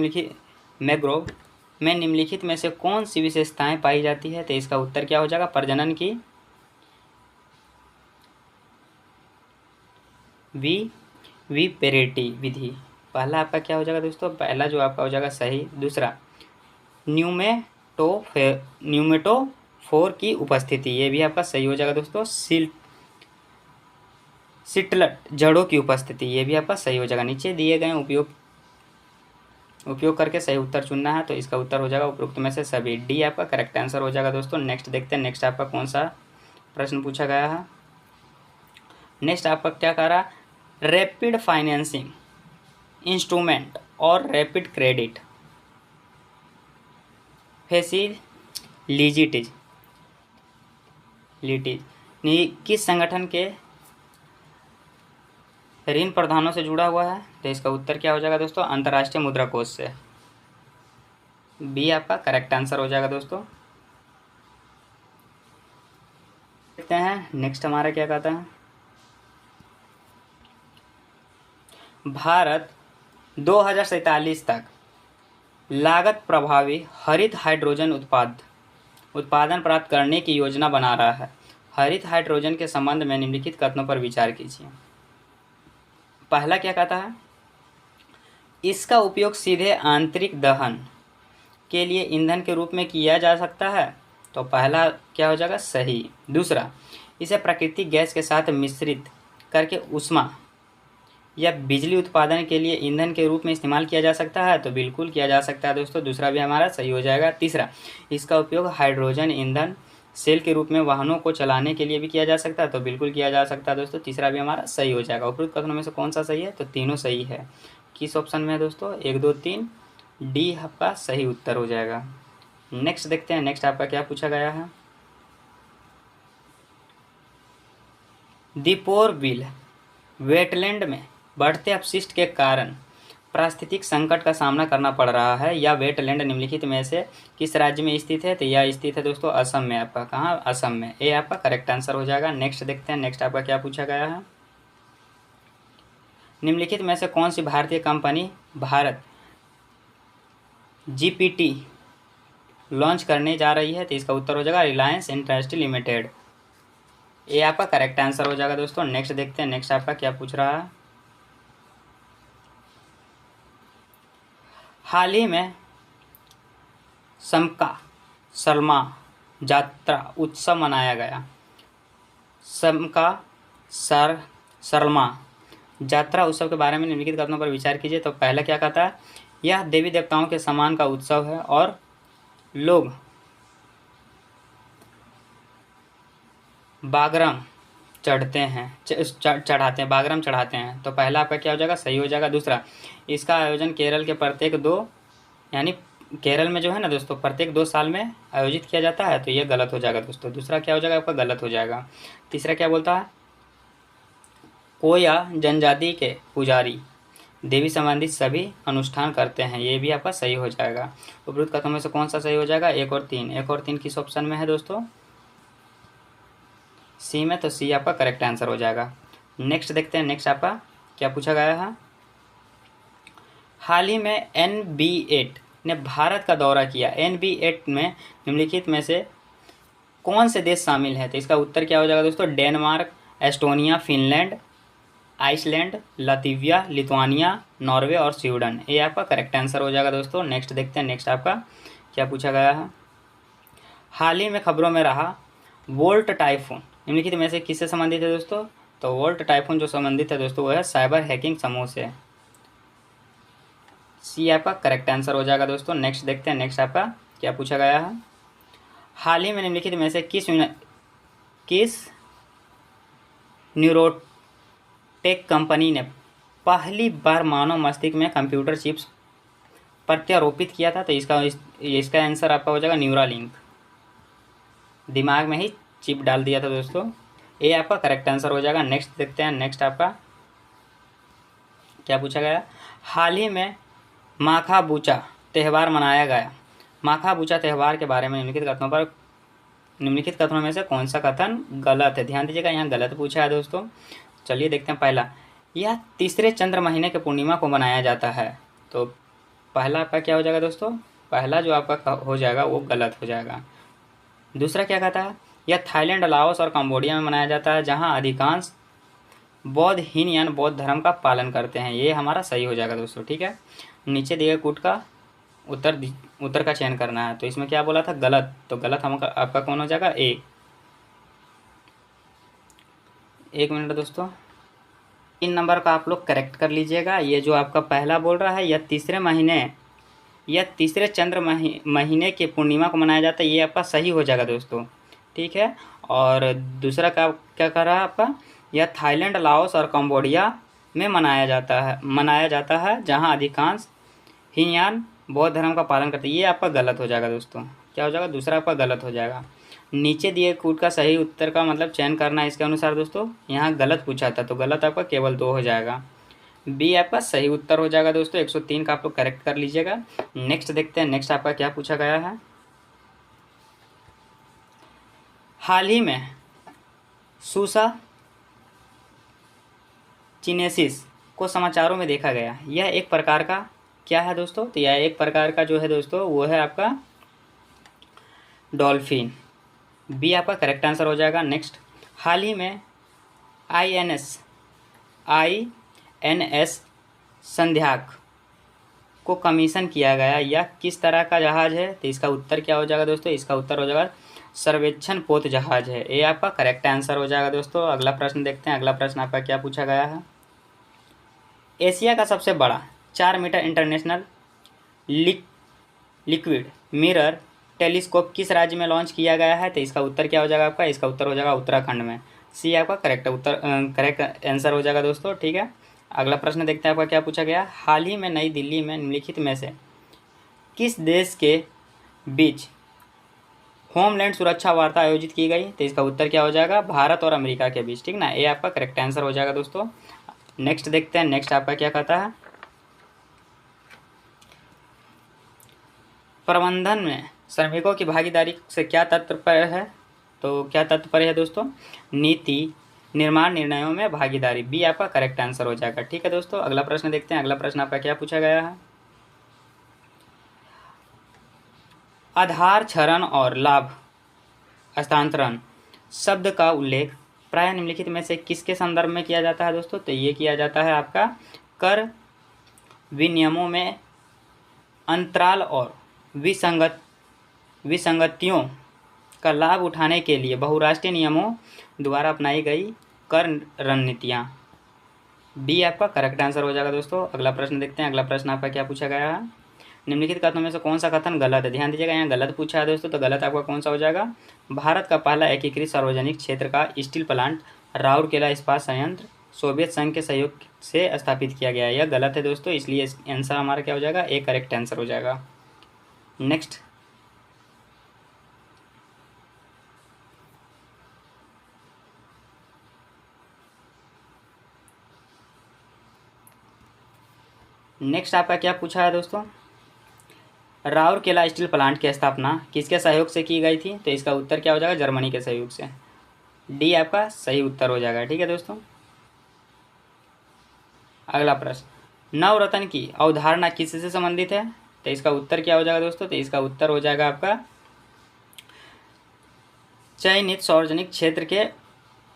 निम्नलिखित में से कौन सी विशेषताएं पाई जाती है, तो इसका उत्तर क्या हो जाएगा, प्रजनन की विपेरिटी विधि। पहला आपका क्या हो जाएगा दोस्तों, पहला जो आपका हो जाएगा सही। दूसरा, न्यूमेटोफोर की उपस्थिति, ये भी आपका सही हो जाएगा दोस्तों। सिटलट जड़ों की उपस्थिति, ये भी आपका सही हो जाएगा। नीचे दिए गए उपयोग करके सही उत्तर चुनना है, तो इसका उत्तर हो जाएगा उपरोक्त में से सभी, डी आपका करेक्ट आंसर हो जाएगा दोस्तों। नेक्स्ट देखते हैं। नेक्स्ट आपका कौन सा प्रश्न पूछा गया है। नेक्स्ट आपका क्या कह रहा, रैपिड फाइनेंसिंग इंस्ट्रूमेंट और रैपिड क्रेडिट फैसिलिटीज किस संगठन के ऋण प्रदानों से जुड़ा हुआ है, तो इसका उत्तर क्या हो जाएगा दोस्तों, अंतर्राष्ट्रीय मुद्रा कोष से, बी आपका करेक्ट आंसर हो जाएगा दोस्तों। देखते हैं नेक्स्ट हमारा क्या कहता है। भारत 2047 तक लागत प्रभावी हरित हाइड्रोजन उत्पादन प्राप्त करने की योजना बना रहा है। हरित हाइड्रोजन के संबंध में निम्नलिखित कथनों पर विचार कीजिए। पहला क्या कहता है, इसका उपयोग सीधे आंतरिक दहन के लिए ईंधन के रूप में किया जा सकता है, तो पहला क्या हो जाएगा सही। दूसरा, इसे प्राकृतिक गैस के साथ मिश्रित करके ऊष्मा या बिजली उत्पादन के लिए ईंधन के रूप में इस्तेमाल किया जा सकता है, तो बिल्कुल किया जा सकता है दोस्तों, दूसरा भी हमारा सही हो जाएगा। तीसरा, इसका उपयोग हाइड्रोजन ईंधन सेल के रूप में वाहनों को चलाने के लिए भी किया जा सकता है, तो बिल्कुल किया जा सकता है दोस्तों, तीसरा भी हमारा सही हो जाएगा। उपरोक्त कथनों में से कौन सा सही है, तो तीनों सही है। किस ऑप्शन में है दोस्तों, 1 2 3, डी आपका सही उत्तर हो जाएगा। नेक्स्ट देखते हैं। नेक्स्ट आपका क्या पूछा गया है। दीपोर बिल वेटलैंड में बढ़ते अपशिष्ट के कारण पारिस्थितिक संकट का सामना करना पड़ रहा है। यह वेटलैंड निम्नलिखित में से किस राज्य में स्थित है, तो यह स्थित है दोस्तों असम में। आपका कहाँ, असम में, ए आपका करेक्ट आंसर हो जाएगा। नेक्स्ट देखते हैं। नेक्स्ट आपका क्या पूछा गया है। निम्नलिखित में से कौन सी भारतीय कंपनी भारत GPT लॉन्च करने जा रही है, तो इसका उत्तर हो जाएगा रिलायंस इंडस्ट्री लिमिटेड, ए आपका करेक्ट आंसर हो जाएगा दोस्तों। नेक्स्ट देखते हैं। नेक्स्ट आपका क्या पूछ रहा है। हाल ही में समका सरमा यात्रा उत्सव मनाया गया। समका सरमा यात्रा उत्सव के बारे में निम्नलिखित कथनों पर विचार कीजिए। तो पहला क्या कहता है, यह देवी देवताओं के सम्मान का उत्सव है और लोग बागरम चढ़ाते हैं, बागरम चढ़ाते हैं, तो पहला आपका क्या हो जाएगा सही हो जाएगा। दूसरा, इसका आयोजन केरल के प्रत्येक 2 यानी केरल में जो है ना दोस्तों प्रत्येक 2 साल में आयोजित किया जाता है, तो ये गलत हो जाएगा दोस्तों, दूसरा क्या हो जाएगा आपका गलत हो जाएगा। तीसरा क्या बोलता है, कोया जनजाति के पुजारी देवी संबंधित सभी अनुष्ठान करते हैं, ये भी आपका सही हो जाएगा। उपरोक्त कथनों में से कौन सा सही हो जाएगा, 1 और 3। 1 और 3 किस ऑप्शन में है दोस्तों, सी में, तो सी आपका करेक्ट आंसर हो जाएगा। नेक्स्ट देखते हैं। नेक्स्ट आपका क्या पूछा गया है। हाल ही में NB8 ने भारत का दौरा किया। NB8 में निम्नलिखित में से कौन से देश शामिल है, तो इसका उत्तर क्या हो जाएगा दोस्तों, Denmark, Estonia, Finland, Iceland, Latvia, Lithuania, Norway और स्वीडन, ये आपका करेक्ट आंसर हो जाएगा दोस्तों। नेक्स्ट देखते हैं। नेक्स्ट आपका क्या पूछा गया है। हाल ही में खबरों में रहा वोल्ट टाइफून निम्नलिखित में से किससे संबंधित है दोस्तों, तो वोल्ट टाइफून जो संबंधित है दोस्तों वो है साइबर हैकिंग समूह से, सी आपका करेक्ट आंसर हो जाएगा दोस्तों। नेक्स्ट देखते हैं। नेक्स्ट आपका क्या पूछा गया है। हाल ही में निम्नलिखित में से किस न्यूरोटेक कंपनी ने पहली बार मानव मस्तिष्क में कंप्यूटर चिप्स प्रत्यारोपित किया था? तो इसका आंसर आपका हो जाएगा न्यूरालिंक। दिमाग में ही चिप डाल दिया था दोस्तों। ये आपका करेक्ट आंसर हो जाएगा। नेक्स्ट देखते हैं। नेक्स्ट आपका क्या पूछा गया? हाल ही में माखा बूचा त्यौहार मनाया गया। माखा बूचा त्यौहार के बारे में निम्नलिखित कथनों में से कौन सा कथन गलत है? ध्यान दीजिएगा, यहाँ गलत पूछा है दोस्तों। चलिए देखते हैं। पहला, यह तीसरे चंद्र महीने के पूर्णिमा को मनाया जाता है। तो पहला आपका क्या हो जाएगा दोस्तों? पहला जो आपका हो जाएगा वो गलत हो जाएगा। दूसरा क्या कहता है? यह थाईलैंड, लाओस और कंबोडिया में मनाया जाता है, जहाँ अधिकांश बौद्ध हीनयान बौद्ध धर्म का पालन करते हैं। ये हमारा सही हो जाएगा दोस्तों। ठीक है, नीचे दिए कूट का उत्तर का चयन करना है। तो इसमें क्या बोला था? गलत। तो गलत हम आपका कौन हो जाएगा? ए। एक मिनट दोस्तों, 3 नंबर का आप लोग करेक्ट कर लीजिएगा। ये जो आपका पहला बोल रहा है यह तीसरे चंद्र महीने के पूर्णिमा को मनाया जाता है, ये आपका सही हो जाएगा दोस्तों। ठीक है, और दूसरा का क्या कर रहा है आपका? यह थाईलैंड, लाओस और कंबोडिया में मनाया जाता है, जहाँ अधिकांश हीनयान बौद्ध धर्म का पालन करते हैं। ये आपका गलत हो जाएगा दोस्तों। क्या हो जाएगा? दूसरा आपका गलत हो जाएगा। नीचे दिए कूट का सही उत्तर का मतलब चयन करना है इसके अनुसार दोस्तों। यहाँ गलत पूछा था, तो गलत आपका केवल 2 हो जाएगा। बी आपका सही उत्तर हो जाएगा दोस्तों। 103 का आप लोग करेक्ट कर लीजिएगा। नेक्स्ट देखते हैं। नेक्स्ट आपका क्या पूछा गया है? हाल ही में सूसा चिनेसिस को समाचारों में देखा गया। यह एक प्रकार का क्या है दोस्तों? तो यह एक प्रकार का जो है दोस्तों वो है आपका डॉल्फिन। बी आपका करेक्ट आंसर हो जाएगा। नेक्स्ट, हाल ही में INS संध्याक को कमीशन किया गया। यह किस तरह का जहाज़ है? तो इसका उत्तर क्या हो जाएगा दोस्तों? इसका उत्तर हो जाएगा सर्वेक्षण पोत जहाज़ है। ये आपका करेक्ट आंसर हो जाएगा दोस्तों। अगला प्रश्न देखते हैं। अगला प्रश्न आपका क्या पूछा गया है? एशिया का सबसे बड़ा 4 metre international liquid mirror telescope किस राज्य में लॉन्च किया गया है? तो इसका उत्तर क्या हो जाएगा आपका? इसका उत्तर हो जाएगा उत्तराखंड में। सी आपका करेक्ट आंसर हो जाएगा दोस्तों। ठीक है, अगला प्रश्न देखते हैं आपका क्या पूछा गया। हाल ही में नई दिल्ली में निम्नलिखित में से किस देश के बीच होमलैंड सुरक्षा वार्ता आयोजित की गई? तो इसका उत्तर क्या हो जाएगा? भारत और अमेरिका के बीच। ठीक ना, ये आपका करेक्ट आंसर हो जाएगा दोस्तों। नेक्स्ट देखते हैं। नेक्स्ट आपका क्या कहता है? प्रबंधन में श्रमिकों की भागीदारी से क्या तात्पर्य है? तो क्या तात्पर्य है दोस्तों? नीति निर्माण निर्णयों में भागीदारी। बी आपका करेक्ट आंसर हो जाएगा। ठीक है दोस्तों, अगला प्रश्न देखते हैं। अगला प्रश्न आपका क्या पूछा गया है? आधार क्षरण और लाभ हस्तांतरण शब्द का उल्लेख प्राय निम्नलिखित में से किसके संदर्भ में किया जाता है दोस्तों? तो ये किया जाता है आपका कर विनियमों में अंतराल और विसंगतियों का लाभ उठाने के लिए बहुराष्ट्रीय नियमों द्वारा अपनाई गई कर रणनीतियाँ। बी आपका करेक्ट आंसर हो जाएगा दोस्तों। अगला प्रश्न देखते हैं। अगला प्रश्न आपका क्या पूछा गया है? निम्नलिखित कथनों में से कौन सा कथन गलत है? ध्यान दीजिएगा, यहाँ गलत पूछा है दोस्तों। तो गलत आपका कौन सा हो जाएगा? भारत का पहला एकीकृत सार्वजनिक क्षेत्र का स्टील प्लांट राउरकेला इस्पात संयंत्र सोवियत संघ के सहयोग से स्थापित किया गया है। यह गलत है दोस्तों, इसलिए आंसर हमारा क्या हो जाएगा? ए करेक्ट आंसर हो जाएगा। नेक्स्ट, आपका क्या पूछा है दोस्तों? राउरकेला स्टील प्लांट की स्थापना किसके सहयोग से की गई थी? तो इसका उत्तर क्या हो जाएगा? जर्मनी के सहयोग से। डी आपका सही उत्तर हो जाएगा। ठीक है दोस्तों, अगला प्रश्न, नवरत्न की अवधारणा किससे संबंधित है? तो इसका उत्तर क्या हो जाएगा दोस्तों? तो इसका उत्तर हो जाएगा आपका चयनित सार्वजनिक क्षेत्र के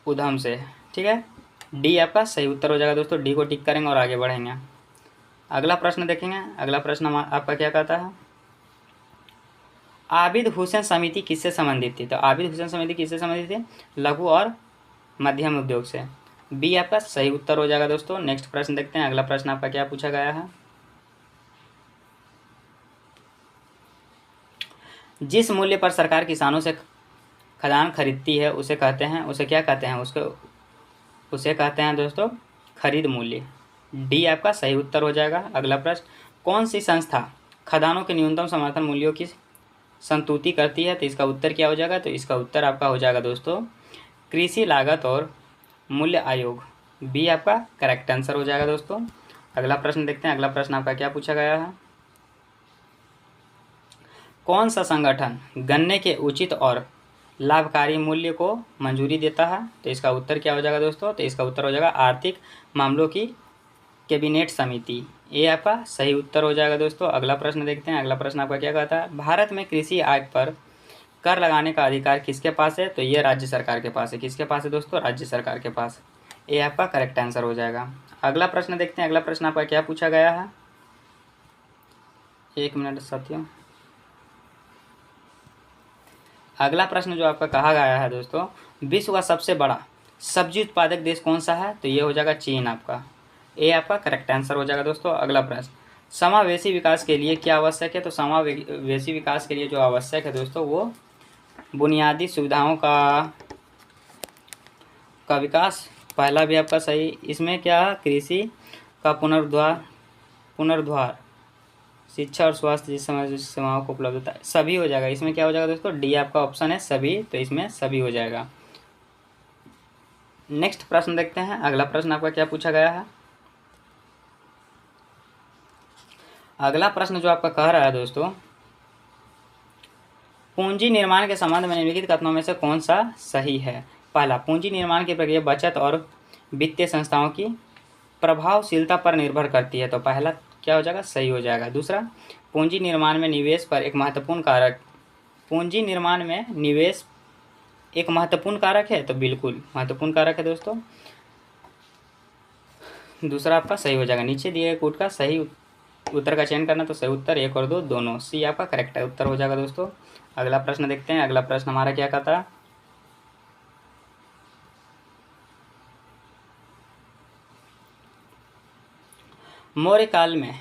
उद्यम से। ठीक है, डी आपका सही उत्तर हो जाएगा दोस्तों। डी को टिक करेंगे और आगे बढ़ेंगे। अगला प्रश्न देखेंगे। अगला प्रश्न आपका क्या कहता है? आबिद हुसैन समिति किससे संबंधित थी? तो आबिद हुसैन समिति किससे संबंधित थी? लघु और मध्यम उद्योग से। बी आपका सही उत्तर हो जाएगा दोस्तों। नेक्स्ट प्रश्न देखते हैं। अगला प्रश्न आपका क्या पूछा गया है? जिस मूल्य पर सरकार किसानों से खदान खरीदती है उसे क्या कहते हैं? उसको उसे कहते हैं दोस्तों खरीद मूल्य। डी आपका सही उत्तर हो जाएगा। अगला प्रश्न, कौन सी संस्था खदानों के न्यूनतम समर्थन मूल्यों की संतुति करती है? तो इसका उत्तर क्या हो जाएगा? तो इसका उत्तर आपका हो जाएगा दोस्तों कृषि लागत और मूल्य आयोग। बी आपका करेक्ट आंसर हो जाएगा दोस्तों। अगला प्रश्न देखते हैं। अगला प्रश्न आपका क्या पूछा गया है? कौन सा संगठन गन्ने के उचित और लाभकारी मूल्य को मंजूरी देता है? तो इसका उत्तर क्या हो जाएगा दोस्तों? तो इसका उत्तर हो जाएगा आर्थिक मामलों की कैबिनेट समिति। ये आपका सही उत्तर हो जाएगा दोस्तों। अगला प्रश्न देखते हैं। अगला प्रश्न आपका क्या कहता है? भारत में कृषि आय पर कर लगाने का अधिकार किसके पास है? तो ये राज्य सरकार के पास है। किसके पास है दोस्तों? राज्य सरकार के पास। ये आपका करेक्ट आंसर हो जाएगा। अगला प्रश्न देखते हैं। अगला प्रश्न आपका क्या पूछा गया है? 1 मिनट साथियों। अगला प्रश्न जो आपका कहा गया है दोस्तों, विश्व का सबसे बड़ा सब्जी उत्पादक देश कौन सा है? तो ये हो जाएगा चीन आपका। ये आपका करेक्ट आंसर हो जाएगा दोस्तों। अगला प्रश्न, समावेशी विकास के लिए क्या आवश्यक है? तो समावेशी विकास के लिए जो आवश्यक है दोस्तों वो बुनियादी सुविधाओं का विकास। पहला भी आपका सही। इसमें क्या है? कृषि का पुनरुद्धार, शिक्षा और स्वास्थ्य जैसी सामाजिक सेवाओं को उपलब्धता, सभी हो जाएगा। इसमें क्या हो जाएगा दोस्तों? डी आपका ऑप्शन है सभी, तो इसमें सभी हो जाएगा। नेक्स्ट प्रश्न देखते हैं। अगला प्रश्न आपका क्या पूछा गया है? अगला प्रश्न जो आपका कह रहा है दोस्तों, पूंजी निर्माण के संबंध में निम्नलिखित कथनों में से कौन सा सही है? पहला, पूंजी निर्माण की प्रक्रिया बचत और वित्तीय संस्थाओं की प्रभावशीलता पर निर्भर करती है। तो पहला क्या हो जाएगा? सही हो जाएगा। दूसरा, पूंजी निर्माण में निवेश पर एक महत्वपूर्ण कारक, पूंजी निर्माण में निवेश एक महत्वपूर्ण कारक है। तो बिल्कुल महत्वपूर्ण कारक है दोस्तों। दूसरा आपका सही हो जाएगा। नीचे दिए गए कोड का सही उत्तर का चयन करना। तो सही उत्तर 1 और 2 दोनों। सी आपका करेक्ट उत्तर हो जाएगा दोस्तों। अगला प्रश्न देखते हैं। अगला प्रश्न हमारा क्या कहता है? मौर्य काल में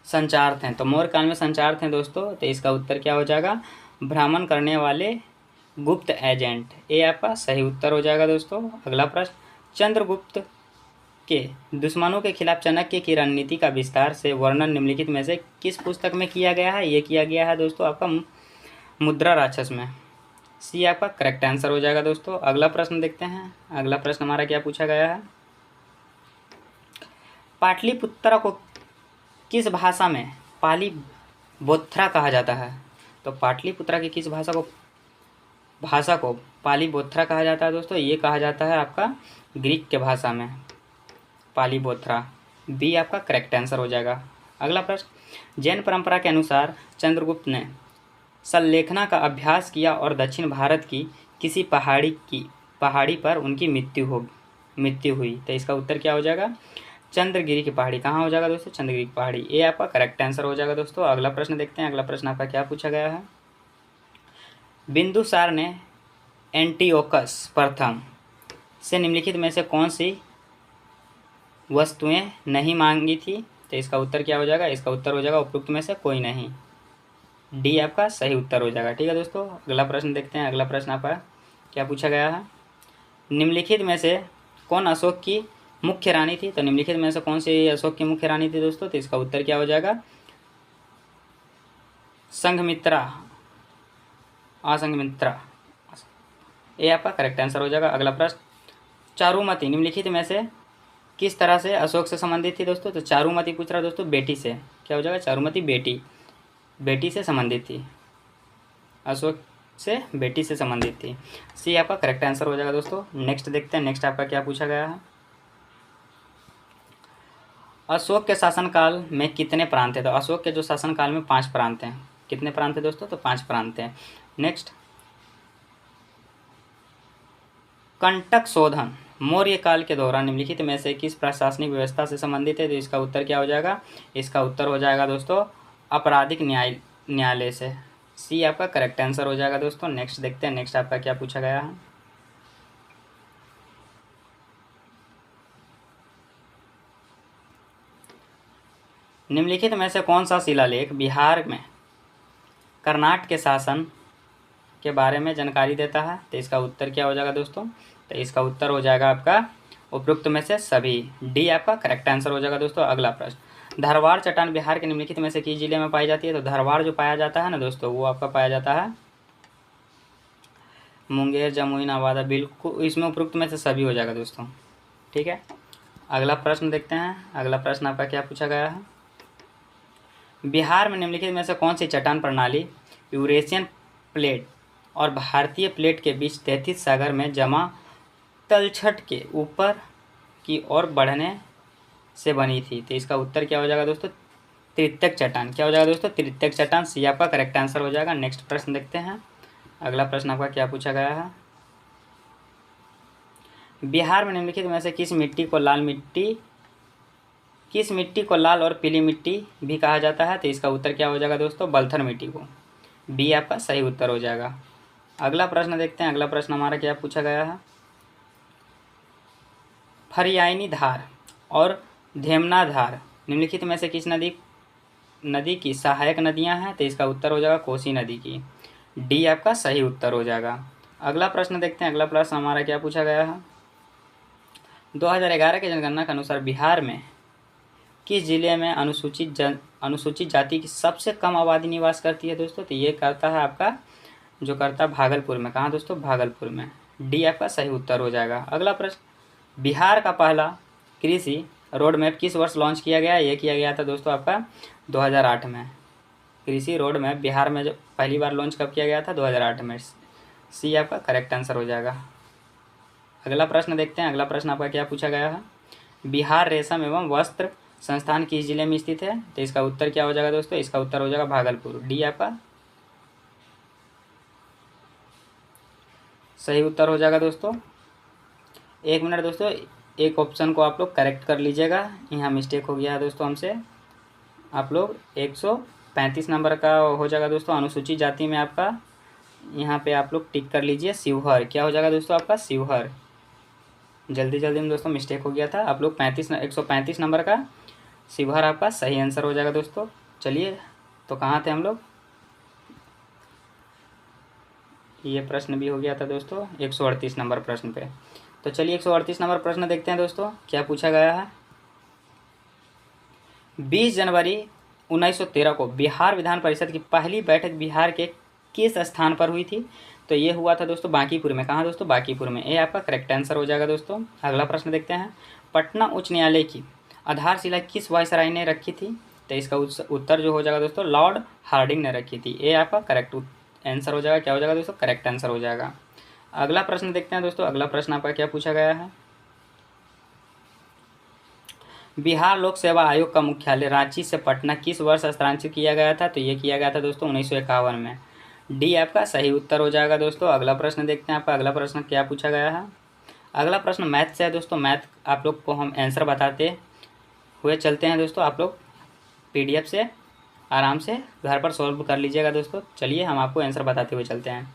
संचार थे। तो मौर्य काल में संचार थे दोस्तों। तो इसका उत्तर क्या हो जाएगा? भ्रमण करने वाले गुप्त एजेंट। ये आपका सही उत्तर हो जाएगा दोस्तों। अगला प्रश्न, चंद्रगुप्त के दुश्मनों के खिलाफ चाणक्य की रणनीति का विस्तार से वर्णन निम्नलिखित में से किस पुस्तक में किया गया है? ये किया गया है दोस्तों आपका मुद्रा राक्षस में। सी आपका करेक्ट आंसर हो जाएगा दोस्तों। अगला प्रश्न देखते हैं। अगला प्रश्न हमारा क्या पूछा गया है? पाटलिपुत्र को किस भाषा में पालीबोथ्रा कहा जाता है? तो पाटलिपुत्र की किस भाषा को पालीबोथ्रा कहा जाता है दोस्तों? ये कहा जाता है आपका ग्रीक के भाषा में पालीबोथ्रा। बी आपका करेक्ट आंसर हो जाएगा। अगला प्रश्न, जैन परंपरा के अनुसार चंद्रगुप्त ने संलेखना का अभ्यास किया और दक्षिण भारत की किसी पहाड़ी पर उनकी मृत्यु हुई। तो इसका उत्तर क्या हो जाएगा? चंद्रगिरी की पहाड़ी। कहाँ हो जाएगा दोस्तों? चंद्रगिरी की पहाड़ी। ये आपका करेक्ट आंसर हो जाएगा दोस्तों। अगला प्रश्न देखते हैं। अगला प्रश्न आपका क्या पूछा गया है? बिंदुसार ने एंटियोकस प्रथम से निम्नलिखित में से कौन सी वस्तुएं नहीं मांगी थी? तो इसका उत्तर क्या हो जाएगा? इसका उत्तर हो जाएगा उपयुक्त में से कोई नहीं। डी आपका सही उत्तर हो जाएगा। ठीक है दोस्तों। अगला प्रश्न देखते हैं। अगला प्रश्न आपका क्या पूछा गया है? निम्नलिखित में से कौन अशोक की मुख्य रानी थी? तो निम्नलिखित में से कौन सी अशोक की मुख्य रानी थी दोस्तों? तो इसका उत्तर क्या हो जाएगा? असंघमित्रा। ये आपका करेक्ट आंसर हो जाएगा। अगला प्रश्न, चारुमती निम्नलिखित में से किस तरह से अशोक से संबंधित थी दोस्तों? तो चारुमती पूछ रहा दोस्तों बेटी से। क्या हो जाएगा? चारुमती बेटी से संबंधित थी। अशोक से बेटी से संबंधित थी। सी आपका करेक्ट आंसर हो जाएगा दोस्तों। नेक्स्ट देखते हैं। नेक्स्ट आपका क्या पूछा गया है? अशोक के शासनकाल में कितने प्रांत थे? तो अशोक के जो शासनकाल में 5 प्रांत हैं। कितने प्रांत थे दोस्तों? तो 5 प्रांत हैं। नेक्स्ट, कंटक शोधन मौर्य काल के दौरान निम्नलिखित में से किस प्रशासनिक व्यवस्था से संबंधित है? तो इसका उत्तर क्या हो जाएगा? इसका उत्तर हो जाएगा दोस्तों आपराधिक न्यायालय से। सी आपका करेक्ट आंसर हो जाएगा दोस्तों। नेक्स्ट देखते हैं। नेक्स्ट आपका क्या पूछा गया है? निम्नलिखित में से कौन सा शिलालेख बिहार में कर्नाट के शासन के बारे में जानकारी देता है? तो इसका उत्तर क्या हो जाएगा दोस्तों? तो इसका उत्तर हो जाएगा आपका उपरोक्त में से सभी, डी आपका करेक्ट आंसर हो जाएगा दोस्तों। अगला प्रश्न, धारवाड़ चट्टान बिहार के निम्नलिखित में से किस जिले में पाई जाती है? तो धारवाड़ जो पाया जाता है ना दोस्तों, वो आपका पाया जाता है मुंगेर, जमुई, नवादा, बिल्कुल इसमें उपरोक्त में से सभी हो जाएगा दोस्तों। ठीक है, अगला प्रश्न देखते हैं। अगला प्रश्न आपका क्या पूछा गया है? बिहार में निम्नलिखित में से कौन सी चट्टान प्रणाली यूरेशियन प्लेट और भारतीय प्लेट के बीच 33 सागर में जमा तलछट के ऊपर की ओर बढ़ने से बनी थी? तो इसका उत्तर क्या हो जाएगा दोस्तों? तृतीयक चट्टान। क्या हो जाएगा दोस्तों? तृतीयक चट्टान, सी आपका करेक्ट आंसर हो जाएगा। नेक्स्ट प्रश्न देखते हैं। अगला प्रश्न आपका क्या पूछा गया है? बिहार में निम्नलिखित में से किस मिट्टी को लाल और पीली मिट्टी भी कहा जाता है? तो इसका उत्तर क्या हो जाएगा दोस्तों? बलथर मिट्टी को, बी आपका सही उत्तर हो जाएगा। अगला प्रश्न देखते हैं। अगला प्रश्न हमारा क्या पूछा गया है? फरियानी धार और धेमना धार निम्नलिखित में से किस नदी की सहायक नदियां हैं? तो इसका उत्तर हो जाएगा कोसी नदी की, डी आपका सही उत्तर हो जाएगा। अगला प्रश्न देखते हैं। अगला प्रश्न हमारा क्या पूछा गया है? 2011 की जनगणना के अनुसार बिहार में किस जिले में अनुसूचित जाति की सबसे कम आबादी निवास करती है दोस्तों? तो ये करता है आपका जो करता है भागलपुर में। कहाँ दोस्तों? भागलपुर में, डी आपका सही उत्तर हो जाएगा। अगला प्रश्न, बिहार का पहला कृषि रोड मैप किस वर्ष लॉन्च किया गया? ये किया गया था दोस्तों आपका 2008 में। कृषि रोड मैप बिहार में जो पहली बार लॉन्च कब किया गया था? 2008 में, सी आपका करेक्ट आंसर हो जाएगा। अगला प्रश्न देखते हैं। अगला प्रश्न आपका क्या पूछा गया है? बिहार रेशम एवं वस्त्र संस्थान किस जिले में स्थित है? तो इसका उत्तर क्या हो जाएगा दोस्तों? इसका उत्तर हो जाएगा भागलपुर, डी आपका सही उत्तर हो जाएगा दोस्तों। एक मिनट दोस्तों, एक ऑप्शन को आप लोग करेक्ट कर लीजिएगा, यहाँ मिस्टेक हो गया है दोस्तों हमसे। आप लोग 135 नंबर का हो जाएगा दोस्तों अनुसूचित जाति में आपका, यहाँ पे आप लोग टिक कर लीजिए शिवहर। क्या हो जाएगा दोस्तों आपका? शिवहर। जल्दी में दोस्तों मिस्टेक हो गया था। आप लोग 135 नंबर का शिवहर आपका सही आंसर हो जाएगा दोस्तों। चलिए, तो कहाँ थे हम लोग? ये प्रश्न भी हो गया था दोस्तों 138 नंबर प्रश्न पे। तो चलिए 138 नंबर प्रश्न देखते हैं दोस्तों, क्या पूछा गया है? 20 जनवरी 1913 को बिहार विधान परिषद की पहली बैठक बिहार के किस स्थान पर हुई थी? तो ये हुआ था दोस्तों बांकीपुर में। कहाँ दोस्तों? बांकीपुर में, ये आपका करेक्ट आंसर हो जाएगा दोस्तों। अगला प्रश्न देखते हैं। पटना उच्च न्यायालय की आधारशिला किस वायसराय ने रखी थी? तो इसका उत्तर जो हो जाएगा दोस्तों लॉर्ड हार्डिंग ने रखी थी, ये आपका करेक्ट आंसर हो जाएगा। क्या हो जाएगा दोस्तों? करेक्ट आंसर हो जाएगा। अगला प्रश्न देखते हैं दोस्तों। अगला प्रश्न आपका क्या पूछा गया है? बिहार लोक सेवा आयोग का मुख्यालय रांची से पटना किस वर्ष स्थानांतरित किया गया था? तो ये किया गया था दोस्तों 1951 में, डी आपका सही उत्तर हो जाएगा दोस्तों। अगला प्रश्न देखते हैं। आपका अगला प्रश्न क्या पूछा गया है? अगला प्रश्न मैथ से है दोस्तों। मैथ आप लोग को हम आंसर बताते हुए चलते हैं दोस्तों, आप लोग PDF से आराम से घर पर सॉल्व कर लीजिएगा दोस्तों। चलिए हम आपको आंसर बताते हुए चलते हैं।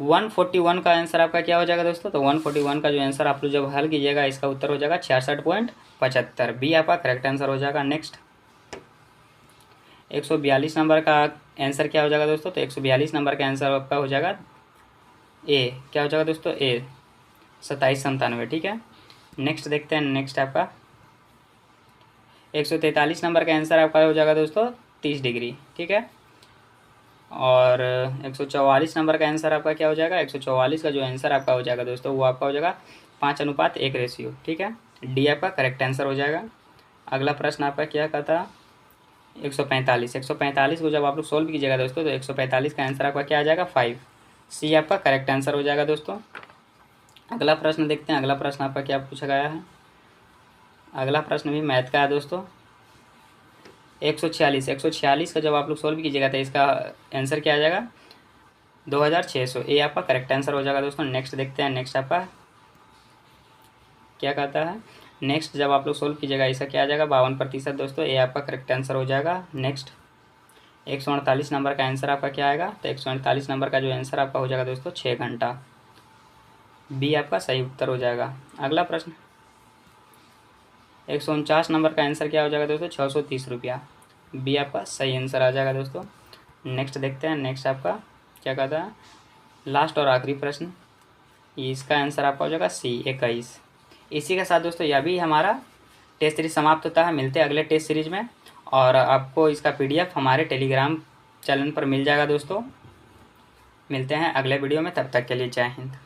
141 का आंसर आपका क्या हो जाएगा दोस्तों? तो 141 का जो आंसर आप लोग जब हल कीजिएगा इसका उत्तर हो जाएगा 66.75, बी आपका करेक्ट आंसर हो जाएगा। नेक्स्ट 142 नंबर का आंसर क्या हो जाएगा दोस्तों? तो 142 नंबर का आंसर आपका हो जाएगा ए। क्या हो जाएगा दोस्तों? ए 2797। ठीक है, नेक्स्ट देखते हैं। नेक्स्ट आपका 143 नंबर का आंसर आपका हो जाएगा दोस्तों 30 डिग्री। ठीक है, और 144 नंबर का आंसर आपका क्या हो जाएगा? 144 का जो आंसर आपका हो जाएगा दोस्तों वो आपका हो जाएगा 5:1 रेशियो। ठीक है, डी आपका करेक्ट आंसर हो जाएगा। अगला प्रश्न आपका क्या कहता है? 145 को जब आप लोग सोल्व कीजिएगा दोस्तों तो 145 का आंसर आपका क्या आ जाएगा? 5, सी आपका करेक्ट आंसर हो जाएगा दोस्तों। अगला प्रश्न देखते हैं। अगला प्रश्न आपका क्या पूछा गया है? अगला प्रश्न भी मैथ का है दोस्तों। 146 का जब आप लोग सोल्व कीजिएगा तो इसका आंसर क्या आ जाएगा? 2600, ये आपका करेक्ट आंसर हो जाएगा दोस्तों। नेक्स्ट देखते हैं। नेक्स्ट आपका क्या कहता है? नेक्स्ट जब आप लोग सोल्व कीजिएगा इसका क्या आ जाएगा? 52% दोस्तों, ये आपका करेक्ट आंसर हो जाएगा। नेक्स्ट 148 नंबर का आंसर आपका क्या आएगा? तो 148 नंबर का जो आंसर आपका हो जाएगा दोस्तों 6 घंटा, बी आपका सही उत्तर हो जाएगा। अगला प्रश्न 149 नंबर का आंसर क्या हो जाएगा दोस्तों? 630 रुपया, बी आपका सही आंसर आ जाएगा दोस्तों। नेक्स्ट देखते हैं। नेक्स्ट आपका क्या कहता है? लास्ट और आखिरी प्रश्न इसका आंसर आपका हो जाएगा सी 21। इसी के साथ दोस्तों यह भी हमारा टेस्ट सीरीज समाप्त होता है। मिलते हैं अगले टेस्ट सीरीज में, और आपको इसका PDF हमारे टेलीग्राम चैनल पर मिल जाएगा दोस्तों। मिलते हैं अगले वीडियो में, तब तक के लिए जय हिंद।